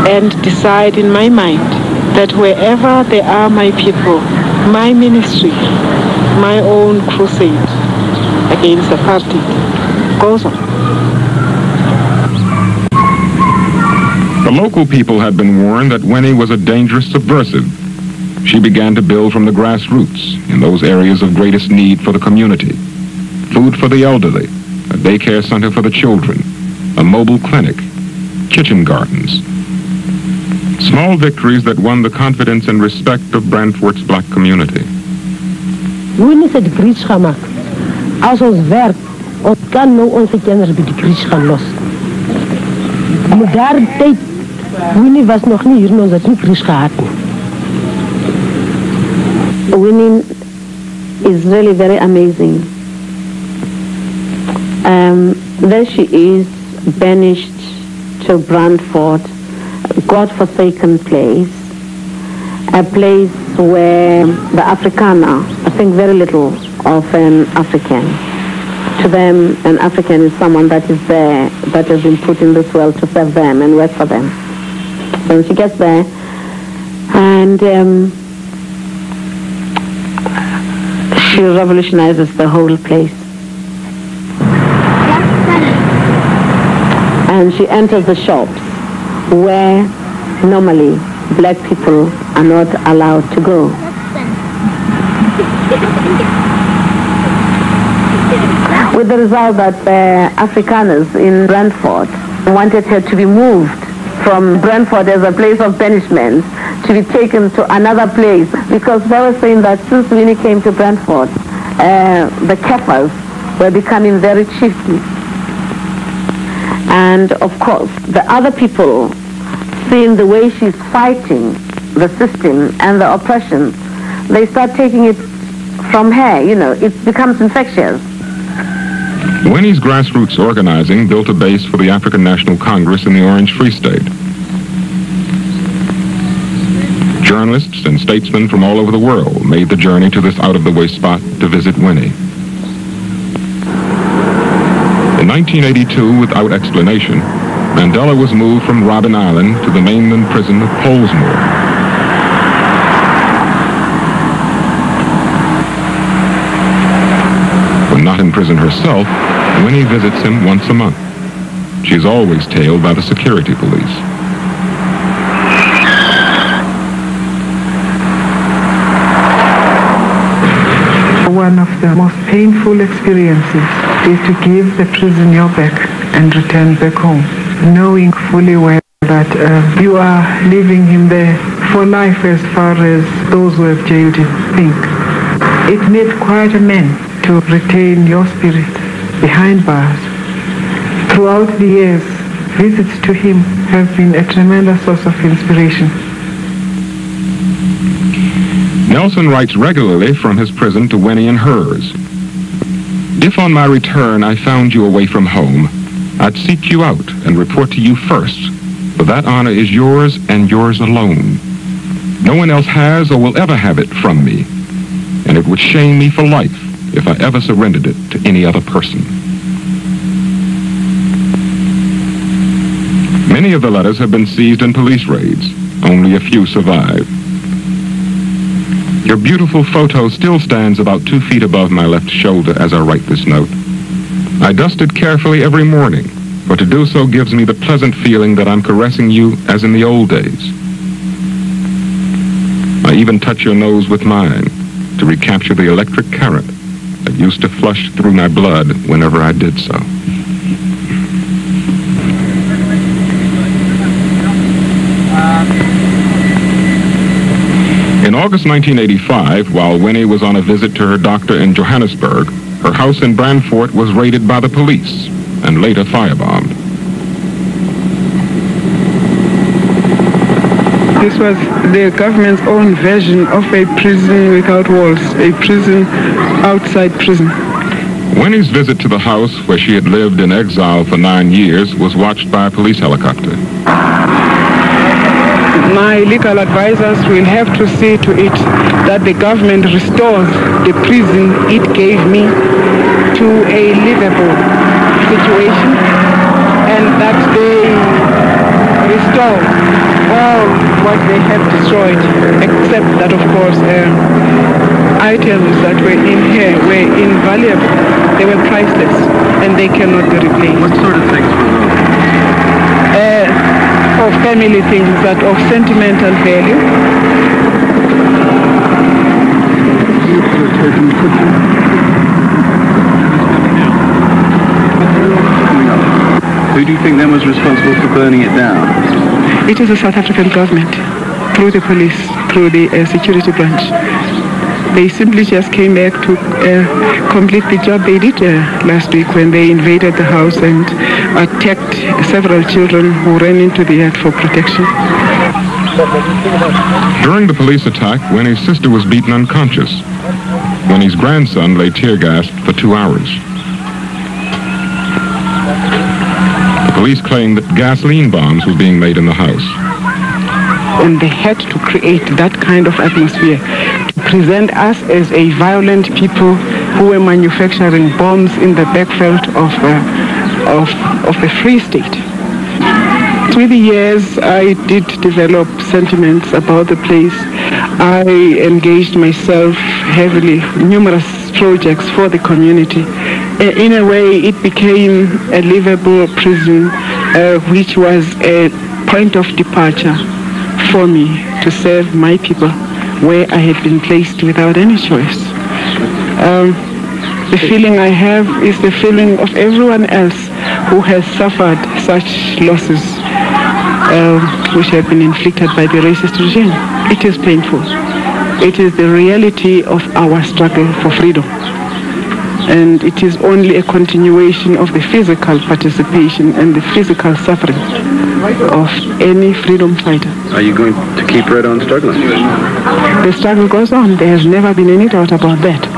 and decide in my mind that wherever there are my people, my ministry, my own crusade against apartheid goes on. The local people had been warned that Winnie was a dangerous subversive. She began to build from the grassroots in those areas of greatest need for the community. Food for the elderly, a daycare center for the children, a mobile clinic, kitchen gardens. Small victories that won the confidence and respect of Brandfort's black community. Winnie het die crisis gemaakt. Als ons werk, ons kan nou onze kinderen bij de crisis gaan los. Maar daar tijd, Winnie was nog niet hier, ons had niet crisis gehad. Winnie is really very amazing. There she is, banished to Brandfort, God-forsaken place, a place where the Afrikaner, I think very little of an African. To them, an African is someone that is there, that has been put in this world to serve them and work for them. So she gets there, and she revolutionizes the whole place. And she enters the shops where normally black people are not allowed to go. With the result that the Afrikaners in Brandfort wanted her to be moved from Brandfort as a place of banishment to be taken to another place, because they were saying that since Winnie came to Brandfort, the Kaffirs were becoming very shifty. And of course, the other people seeing the way she's fighting the system and the oppression, they start taking it from her, it becomes infectious. Winnie's grassroots organizing built a base for the African National Congress in the Orange Free State. Journalists and statesmen from all over the world made the journey to this out-of-the-way spot to visit Winnie. In 1982, without explanation, Mandela was moved from Robben Island to the mainland prison of Pollsmoor. When not in prison herself, Winnie visits him once a month. She's always tailed by the security police. One of the most painful experiences is to give the prison your back and return back home, knowing fully well that you are leaving him there for life as far as those who have jailed him think. It made quite a man to retain your spirit behind bars. Throughout the years, visits to him have been a tremendous source of inspiration. Nelson writes regularly from his prison to Winnie and hers. If on my return I found you away from home, I'd seek you out and report to you first, for that honor is yours and yours alone. No one else has or will ever have it from me, and it would shame me for life if I ever surrendered it to any other person. Many of the letters have been seized in police raids. Only a few survive. Your beautiful photo still stands about 2 feet above my left shoulder as I write this note. I dust it carefully every morning, for to do so gives me the pleasant feeling that I'm caressing you as in the old days. I even touch your nose with mine to recapture the electric current that used to flush through my blood whenever I did so. In August 1985, while Winnie was on a visit to her doctor in Johannesburg, her house in Brandfort was raided by the police and later firebombed. This was the government's own version of a prison without walls, a prison outside prison. Winnie's visit to the house where she had lived in exile for 9 years was watched by a police helicopter. My legal advisors will have to see to it that the government restores the prison it gave me to a livable situation, and that they restore all what they have destroyed, except that, of course, items that were in here were invaluable. They were priceless, and they cannot be replaced. What sort of things were those? Of family things that of sentimental value. Who do you think then was responsible for burning it down? It is the South African government, through the police, through the security branch. They simply just came back to complete the job they did last week when they invaded the house and attacked several children who ran into the yard for protection. During the police attack, Winnie's sister was beaten unconscious. Winnie's grandson lay tear-gassed for 2 hours. The police claimed that gasoline bombs were being made in the house. And they had to create that kind of atmosphere to present us as a violent people who were manufacturing bombs in the backveld of the Free State. Through the years, I did develop sentiments about the place. I engaged myself heavily in numerous projects for the community. In a way, it became a livable prison, which was a point of departure for me to serve my people where I had been placed without any choice. The feeling I have is the feeling of everyone else who has suffered such losses which have been inflicted by the racist regime. It is painful. It is the reality of our struggle for freedom. and it is only a continuation of the physical participation and the physical suffering of any freedom fighter. Are you going to keep right on struggling? The struggle goes on. There has never been any doubt about that.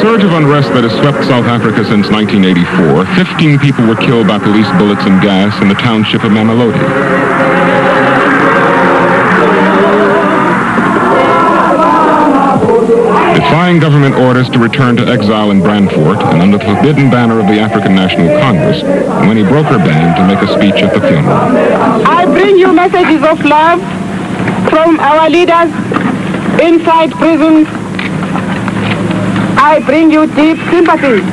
Surge of unrest that has swept South Africa since 1984, 15 people were killed by police bullets and gas in the township of Mamelodi. Defying government orders to return to exile in Brandfort and under the forbidden banner of the African National Congress, when he broke her band to make a speech at the funeral. I bring you messages of love from our leaders inside prisons. I bring you deep sympathy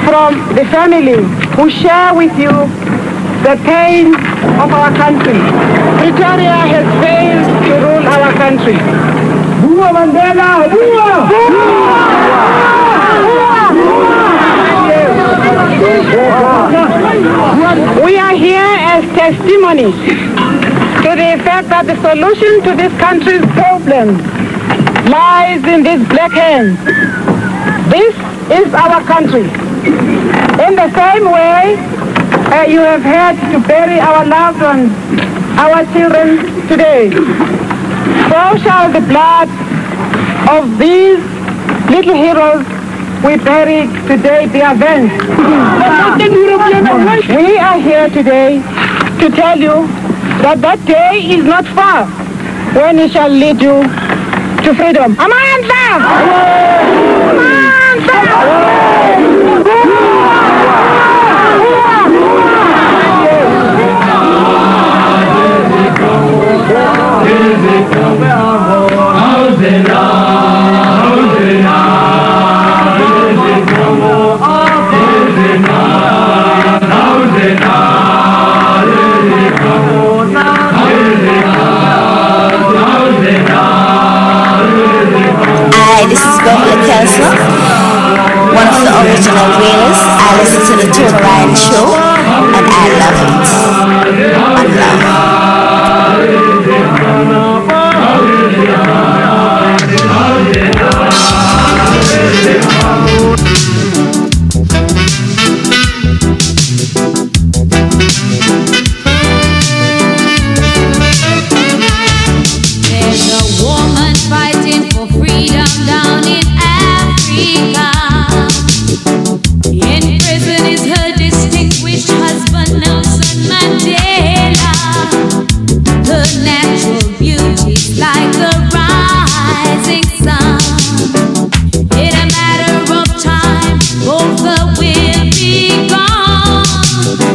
from the families who share with you the pain of our country. Pretoria has failed to rule our country. Bua Mandela! Bua! We are here as testimony to the fact that the solution to this country's problems lies in these black hands. This is our country. In the same way, you have had to bury our loved ones, our children today. So shall the blood of these little heroes we buried today be avenged. We are here today to tell you that that day is not far when it shall lead you to freedom. Amandla! Hi, this is Beverly Kelso, one of the original Wailers. I listen to the Tony Ryan Show, and I love it. There's a woman fighting for freedom down in Africa. In prison is her distinguished husband Nelson Mandela. Her natural beauty's like the rising sun. In a matter of time, both will be gone.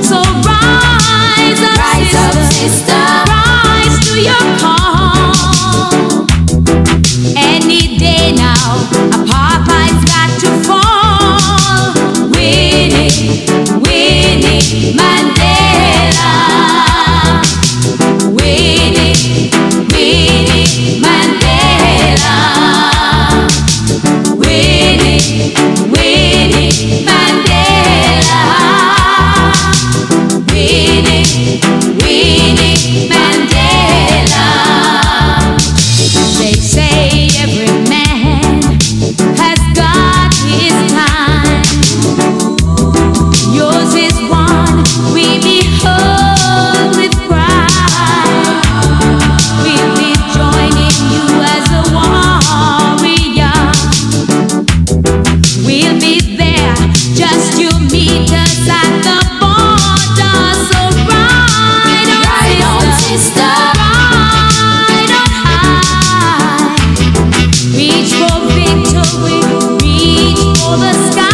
So rise up, sister, rise to your call. Any day now, apartheid's got to fall. Winnie Mandela. Winnie Mandela. Winnie Mandela. Winnie Mandela. They say every man has got his time. Yours is one we behold with pride. We'll be joining you as a warrior. We'll be there, just you meet us at the border. So ride on, sister, ride on high. Reach for victory, reach for the sky.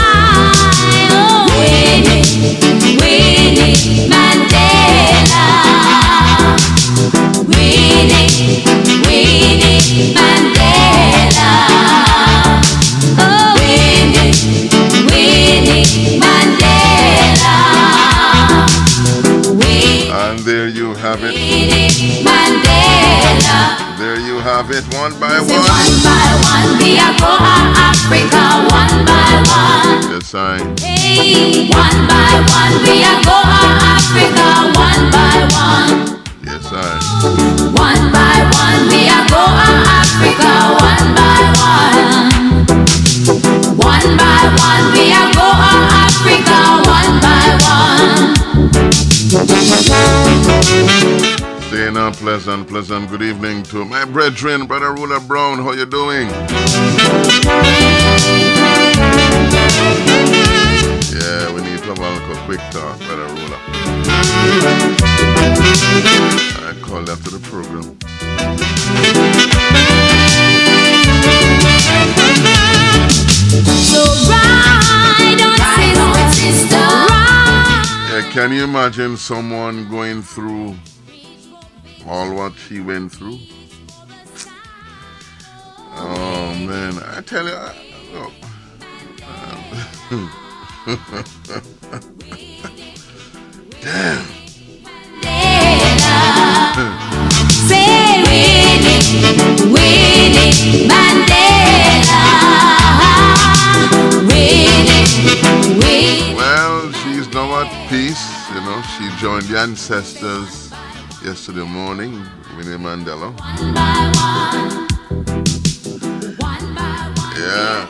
Oh, Winnie Mandela. Winnie Mandela. Oh, Winnie Mandela. And there you have it. Mandela. there you have it, one by one. One by one, we are go Africa, one by one. Yes, I. Hey, one by one, we are go Africa, one by one. Yes, I. One by one, we are go Africa, one by one. One by one, we are go Africa, one by one. Saying pleasant good evening to my brethren, Brother Ruler Brown. How you doing? Yeah, we need to have a quick talk, Brother Ruler. I called after the program. So ride on, sister. Yeah, can you imagine someone going through all what she went through? Oh man, I tell you, look. Damn. Say Winnie Mandela. Winnie. Well, she's now at peace, you know. She joined the ancestors yesterday morning, Winnie Mandela. Yeah.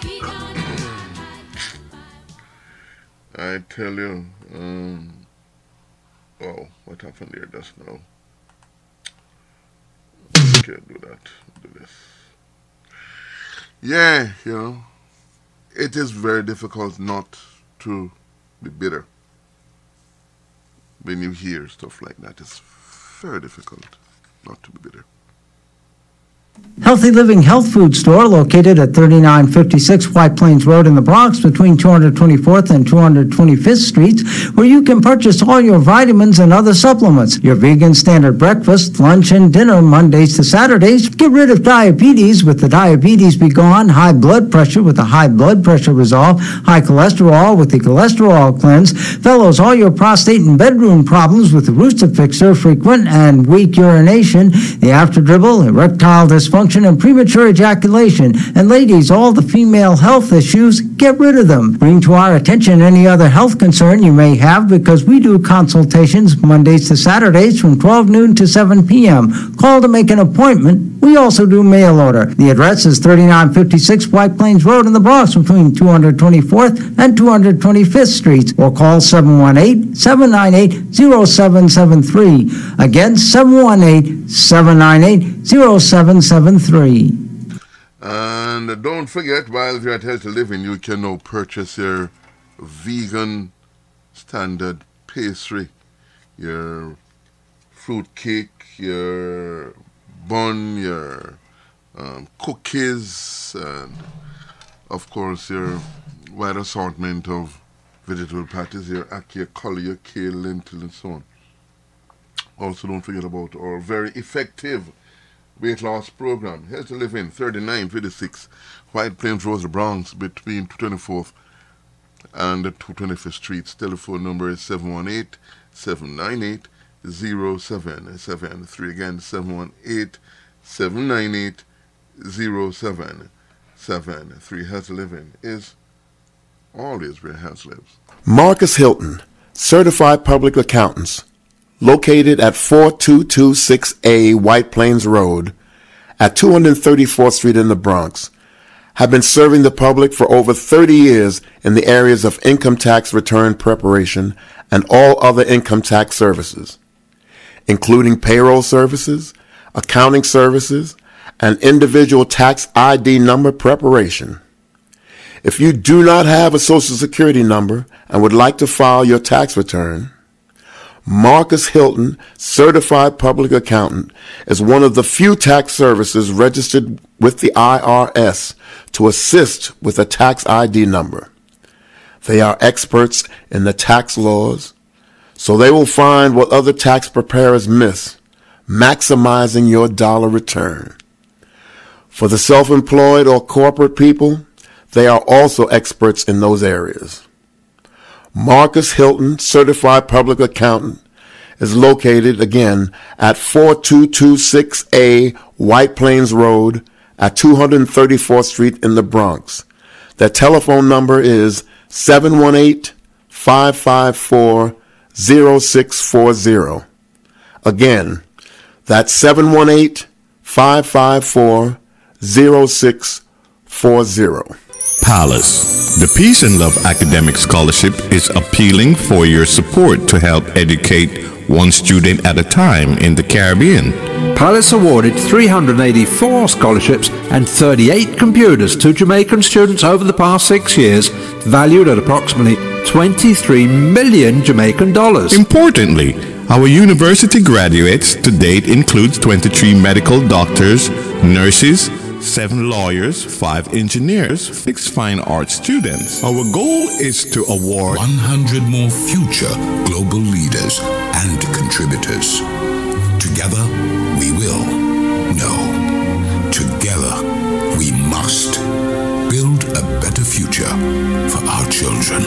I tell you, oh, what happened there just now? Can't do that. Do this. Yeah, you know, it is very difficult not to be bitter when you hear stuff like that. It's very difficult not to be bitter. Healthy Living Health Food Store, located at 3956 White Plains Road in the Bronx, between 224th and 225th Streets, where you can purchase all your vitamins and other supplements, your vegan standard breakfast, lunch, and dinner Mondays to Saturdays. Get rid of diabetes with the Diabetes Be Gone, high blood pressure with the High Blood Pressure Resolve, high cholesterol with the Cholesterol Cleanse, fellows all your prostate and bedroom problems with the Rooster Fixer, frequent and weak urination, the after dribble, erectile dysfunction, and premature ejaculation. And ladies, all the female health issues, get rid of them. Bring to our attention any other health concern you may have, because we do consultations Mondays to Saturdays from 12 noon to 7 p.m. Call to make an appointment. We also do mail order. The address is 3956 White Plains Road in the Bronx, between 224th and 225th Streets, or call 718-798-0773. Again, 718-798-0773. And don't forget, while you're at Healthy Living, you can now purchase your vegan standard pastry, your fruit cake, your bun, your cookies, and of course your wide assortment of vegetable patties, your ackee, your cauli, your kale, lentil, and so on. Also, don't forget about our very effective weight loss program, Healthy Living, 3956 White Plains Road, the Bronx, between 224th and 225th Streets. Telephone number is 718-798-0773. Again, 718-798-0773. Healthy Living is always where health lives. Marcus Hilton, Certified Public Accountants, located at 4226A White Plains Road at 234th Street in the Bronx, have been serving the public for over 30 years in the areas of income tax return preparation and all other income tax services, including payroll services, accounting services, and individual tax ID number preparation. If you do not have a Social Security number and would like to file your tax return, Marcus Hilton, Certified Public Accountant, is one of the few tax services registered with the IRS to assist with a tax ID number. They are experts in the tax laws, so they will find what other tax preparers miss, maximizing your dollar return. For the self-employed or corporate people, they are also experts in those areas. Marcus Hilton, Certified Public Accountant, is located again at 4226A White Plains Road at 234th Street in the Bronx. Their telephone number is 718-554-0640. Again, that's 718-554-0640. Palace. The Peace and Love Academic Scholarship is appealing for your support to help educate one student at a time in the Caribbean. Palace awarded 384 scholarships and 38 computers to Jamaican students over the past 6 years, valued at approximately 23 million Jamaican dollars. Importantly, our university graduates to date includes 23 medical doctors, nurses, 7 lawyers, 5 engineers, 6 fine art students. Our goal is to award 100 more future global leaders and contributors. Together, we will. No, together, we must build a better future for our children.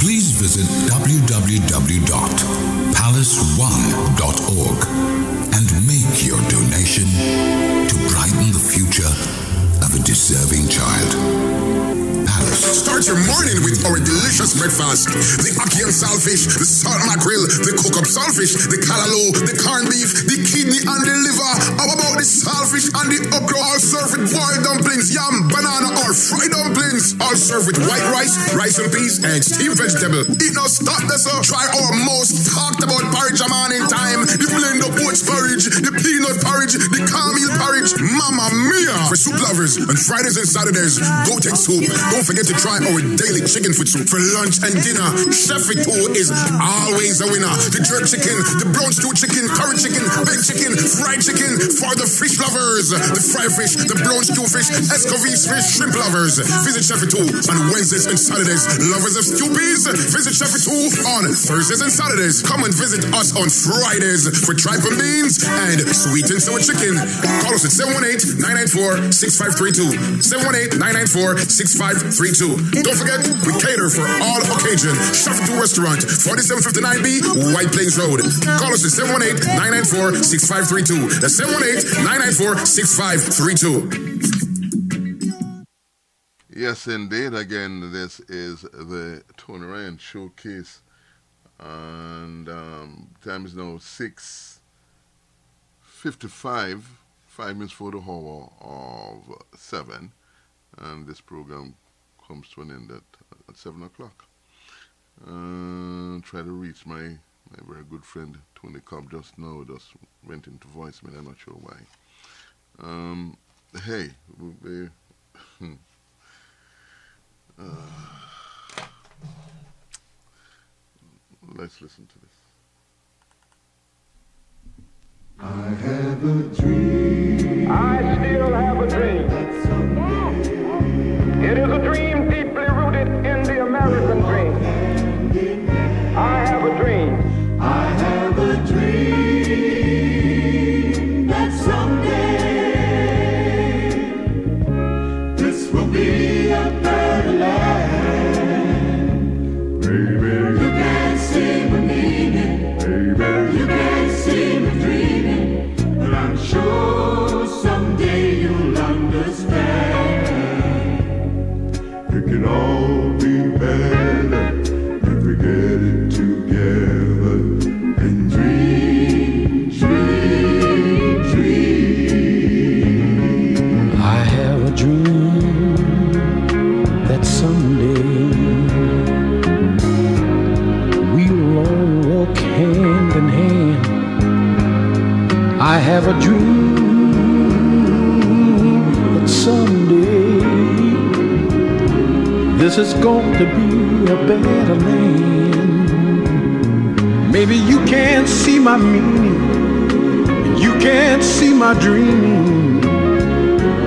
Please visit www.palace1.org and make your donation to brighten the future of a deserving child. Palace. Start your morning with our delicious breakfast. The ackee and saltfish, the salt mackerel, the cook-up saltfish, the callaloo, the corned beef, the kidney and the liver. How about the saltfish and the okra? All served with boiled dumplings, yam, banana or fried dumplings. All served with white rice, rice and peas, and steamed vegetable. Eat no stop this up. Try our most talked about porridge a morning time. The blend of oats porridge, the peanut porridge, the cornmeal porridge. Mamma mia! For soup lovers, on Fridays and Saturdays, go take soup. Don't forget to try our daily chicken foot soup for lunch and dinner. Chef Ito is always a winner. The jerk chicken, the brown stew chicken, curry chicken, baked chicken, fried chicken for the fish lovers. The fried fish, the brown stew fish, escovis fish, shrimp lovers. Visit Chef Ito on Wednesdays and Saturdays. Lovers of stewpies, visit Chef Ito on Thursdays and Saturdays. Come and visit us on Fridays for tripe and beans and sweet and sour chicken. Call us at 718-994-6532. 718-994-6532. Don't forget, we cater for all occasions. Chef Ito Restaurant, 4759B, White Plains Road. Call us at 718-994-6532. That's 718-994-6532. Yes, indeed. Again, this is the Tony Ryan Showcase. And time is now 6:55, 5 minutes for the hour of 7. And this program comes to an end at 7 o'clock. Try to reach my very good friend Tony Cobb just now. Just went into voicemail. I'm not sure why. Hey, let's listen to this. I have a dream. I still have a dream. It is a dream deeply rooted in the American dream. I have a dream. I have a dream that someday this will be a better land. Baby, you can't see me meaning. Baby, you can't see me dreaming. But I'm sure someday you'll understand. It can all be better if we get it together and dream, dream, dream. I have a dream that someday we'll all walk hand in hand. I have a dream that someday this is going to be a better land. Maybe you can't see my meaning, and you can't see my dream,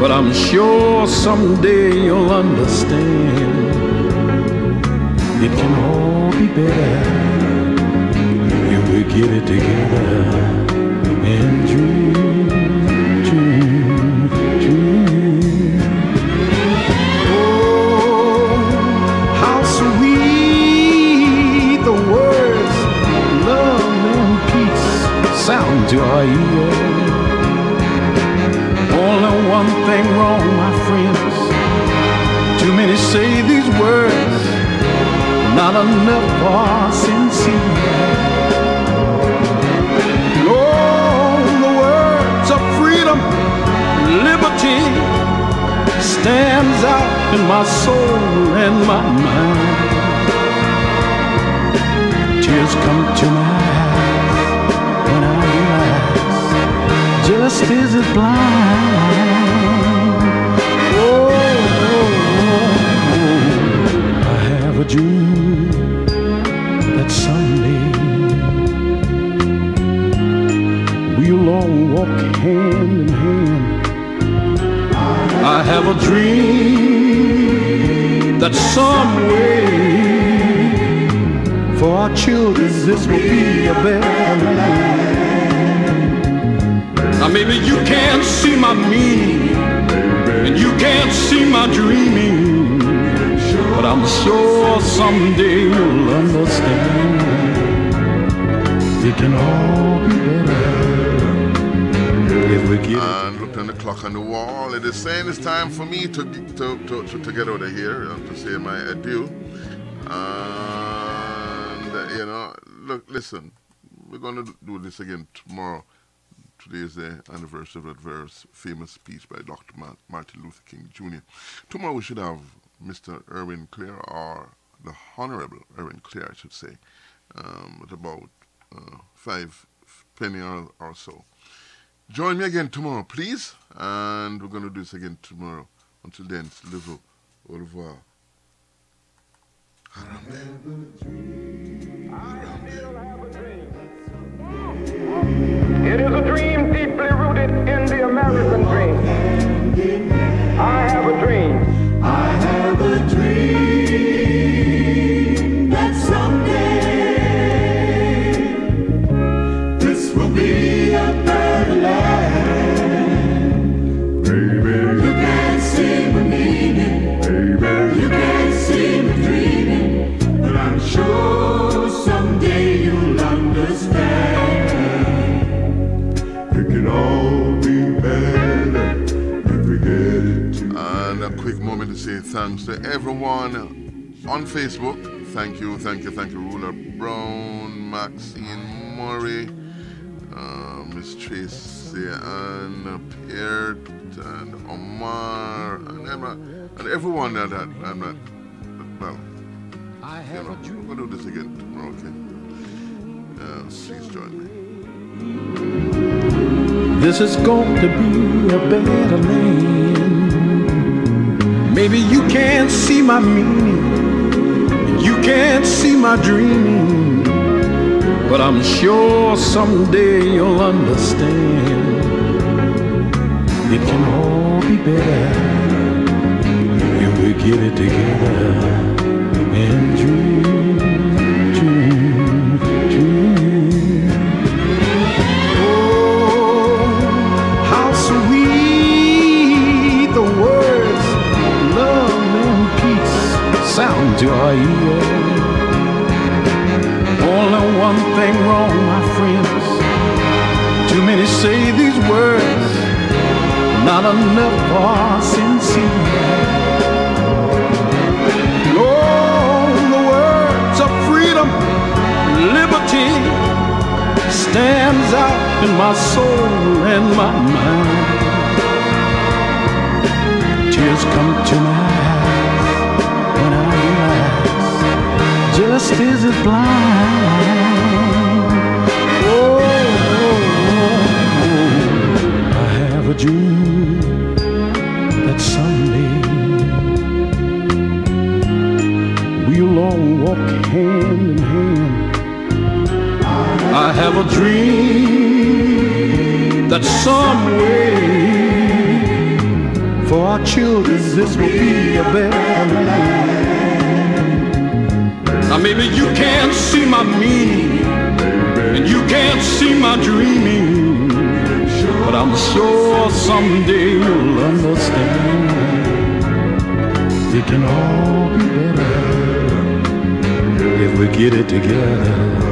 but I'm sure someday you'll understand. It can all be better if we get it together and dream, dream, dream. Oh, how sweet the words love and peace sound to our ear. Only one thing wrong, my friends. Too many say these words, not enough are sincere. Oh, the words of freedom, liberty stands out in my soul and my mind. Tears come to my eyes when I realize justice is blind. Oh, I have a dream that someday we'll all walk hand in hand. I have a dream that some way for our children this will be a better land. Now maybe you can't see my meaning and you can't see my dreaming, but I'm sure someday you'll understand. It can all be better if we get it. And look on the clock on the wall. It is saying it's time for me to get out of here and to say my adieu. And you know, look, listen, we're going to do this again tomorrow. Today is the anniversary of that very famous speech by Dr. Martin Luther King Jr. Tomorrow we should have Mr. Erwin Clare, or the Honorable Erwin Clare, I should say, at about 5 penny or so. Join me again tomorrow, please, and we're going to do this again tomorrow. Until then, live au revoir. It is a dream deeply rooted in the American dream. I have a dream. I have a dream that someday this will be a better land. Baby, you can't see me meaning. Baby, you can't see me dreaming. But I'm sure someday you'll understand. It can all be better if we get it together. And a quick moment to say thanks to everyone on Facebook. Thank you, Ruler Brown, Maxine Murray, Miss Tracy and Pierre and Omar and everyone that I'm not, well, you know, we're going to do this again tomorrow, okay? Please join me. This is going to be a better land. Maybe you can't see my meaning, you can't see my dreaming, but I'm sure someday you'll understand. It can all be better if we get it together and dream, dream, dream. Oh, how sweet the words love and peace sound to our ear. Only one thing wrong, my friends. Too many say these words, not enough are sincere. Oh, the words of freedom, liberty stands out in my soul and my mind. Tears come to my eyes when I realize justice is blind. Oh, I have a dream that someday we'll all walk hand in hand. I have a dream that some way for our children this will be a better land. Now maybe you can't see my meaning and you can't see my dreaming, but I'm sure someday you'll understand. It can all be better if we get it together.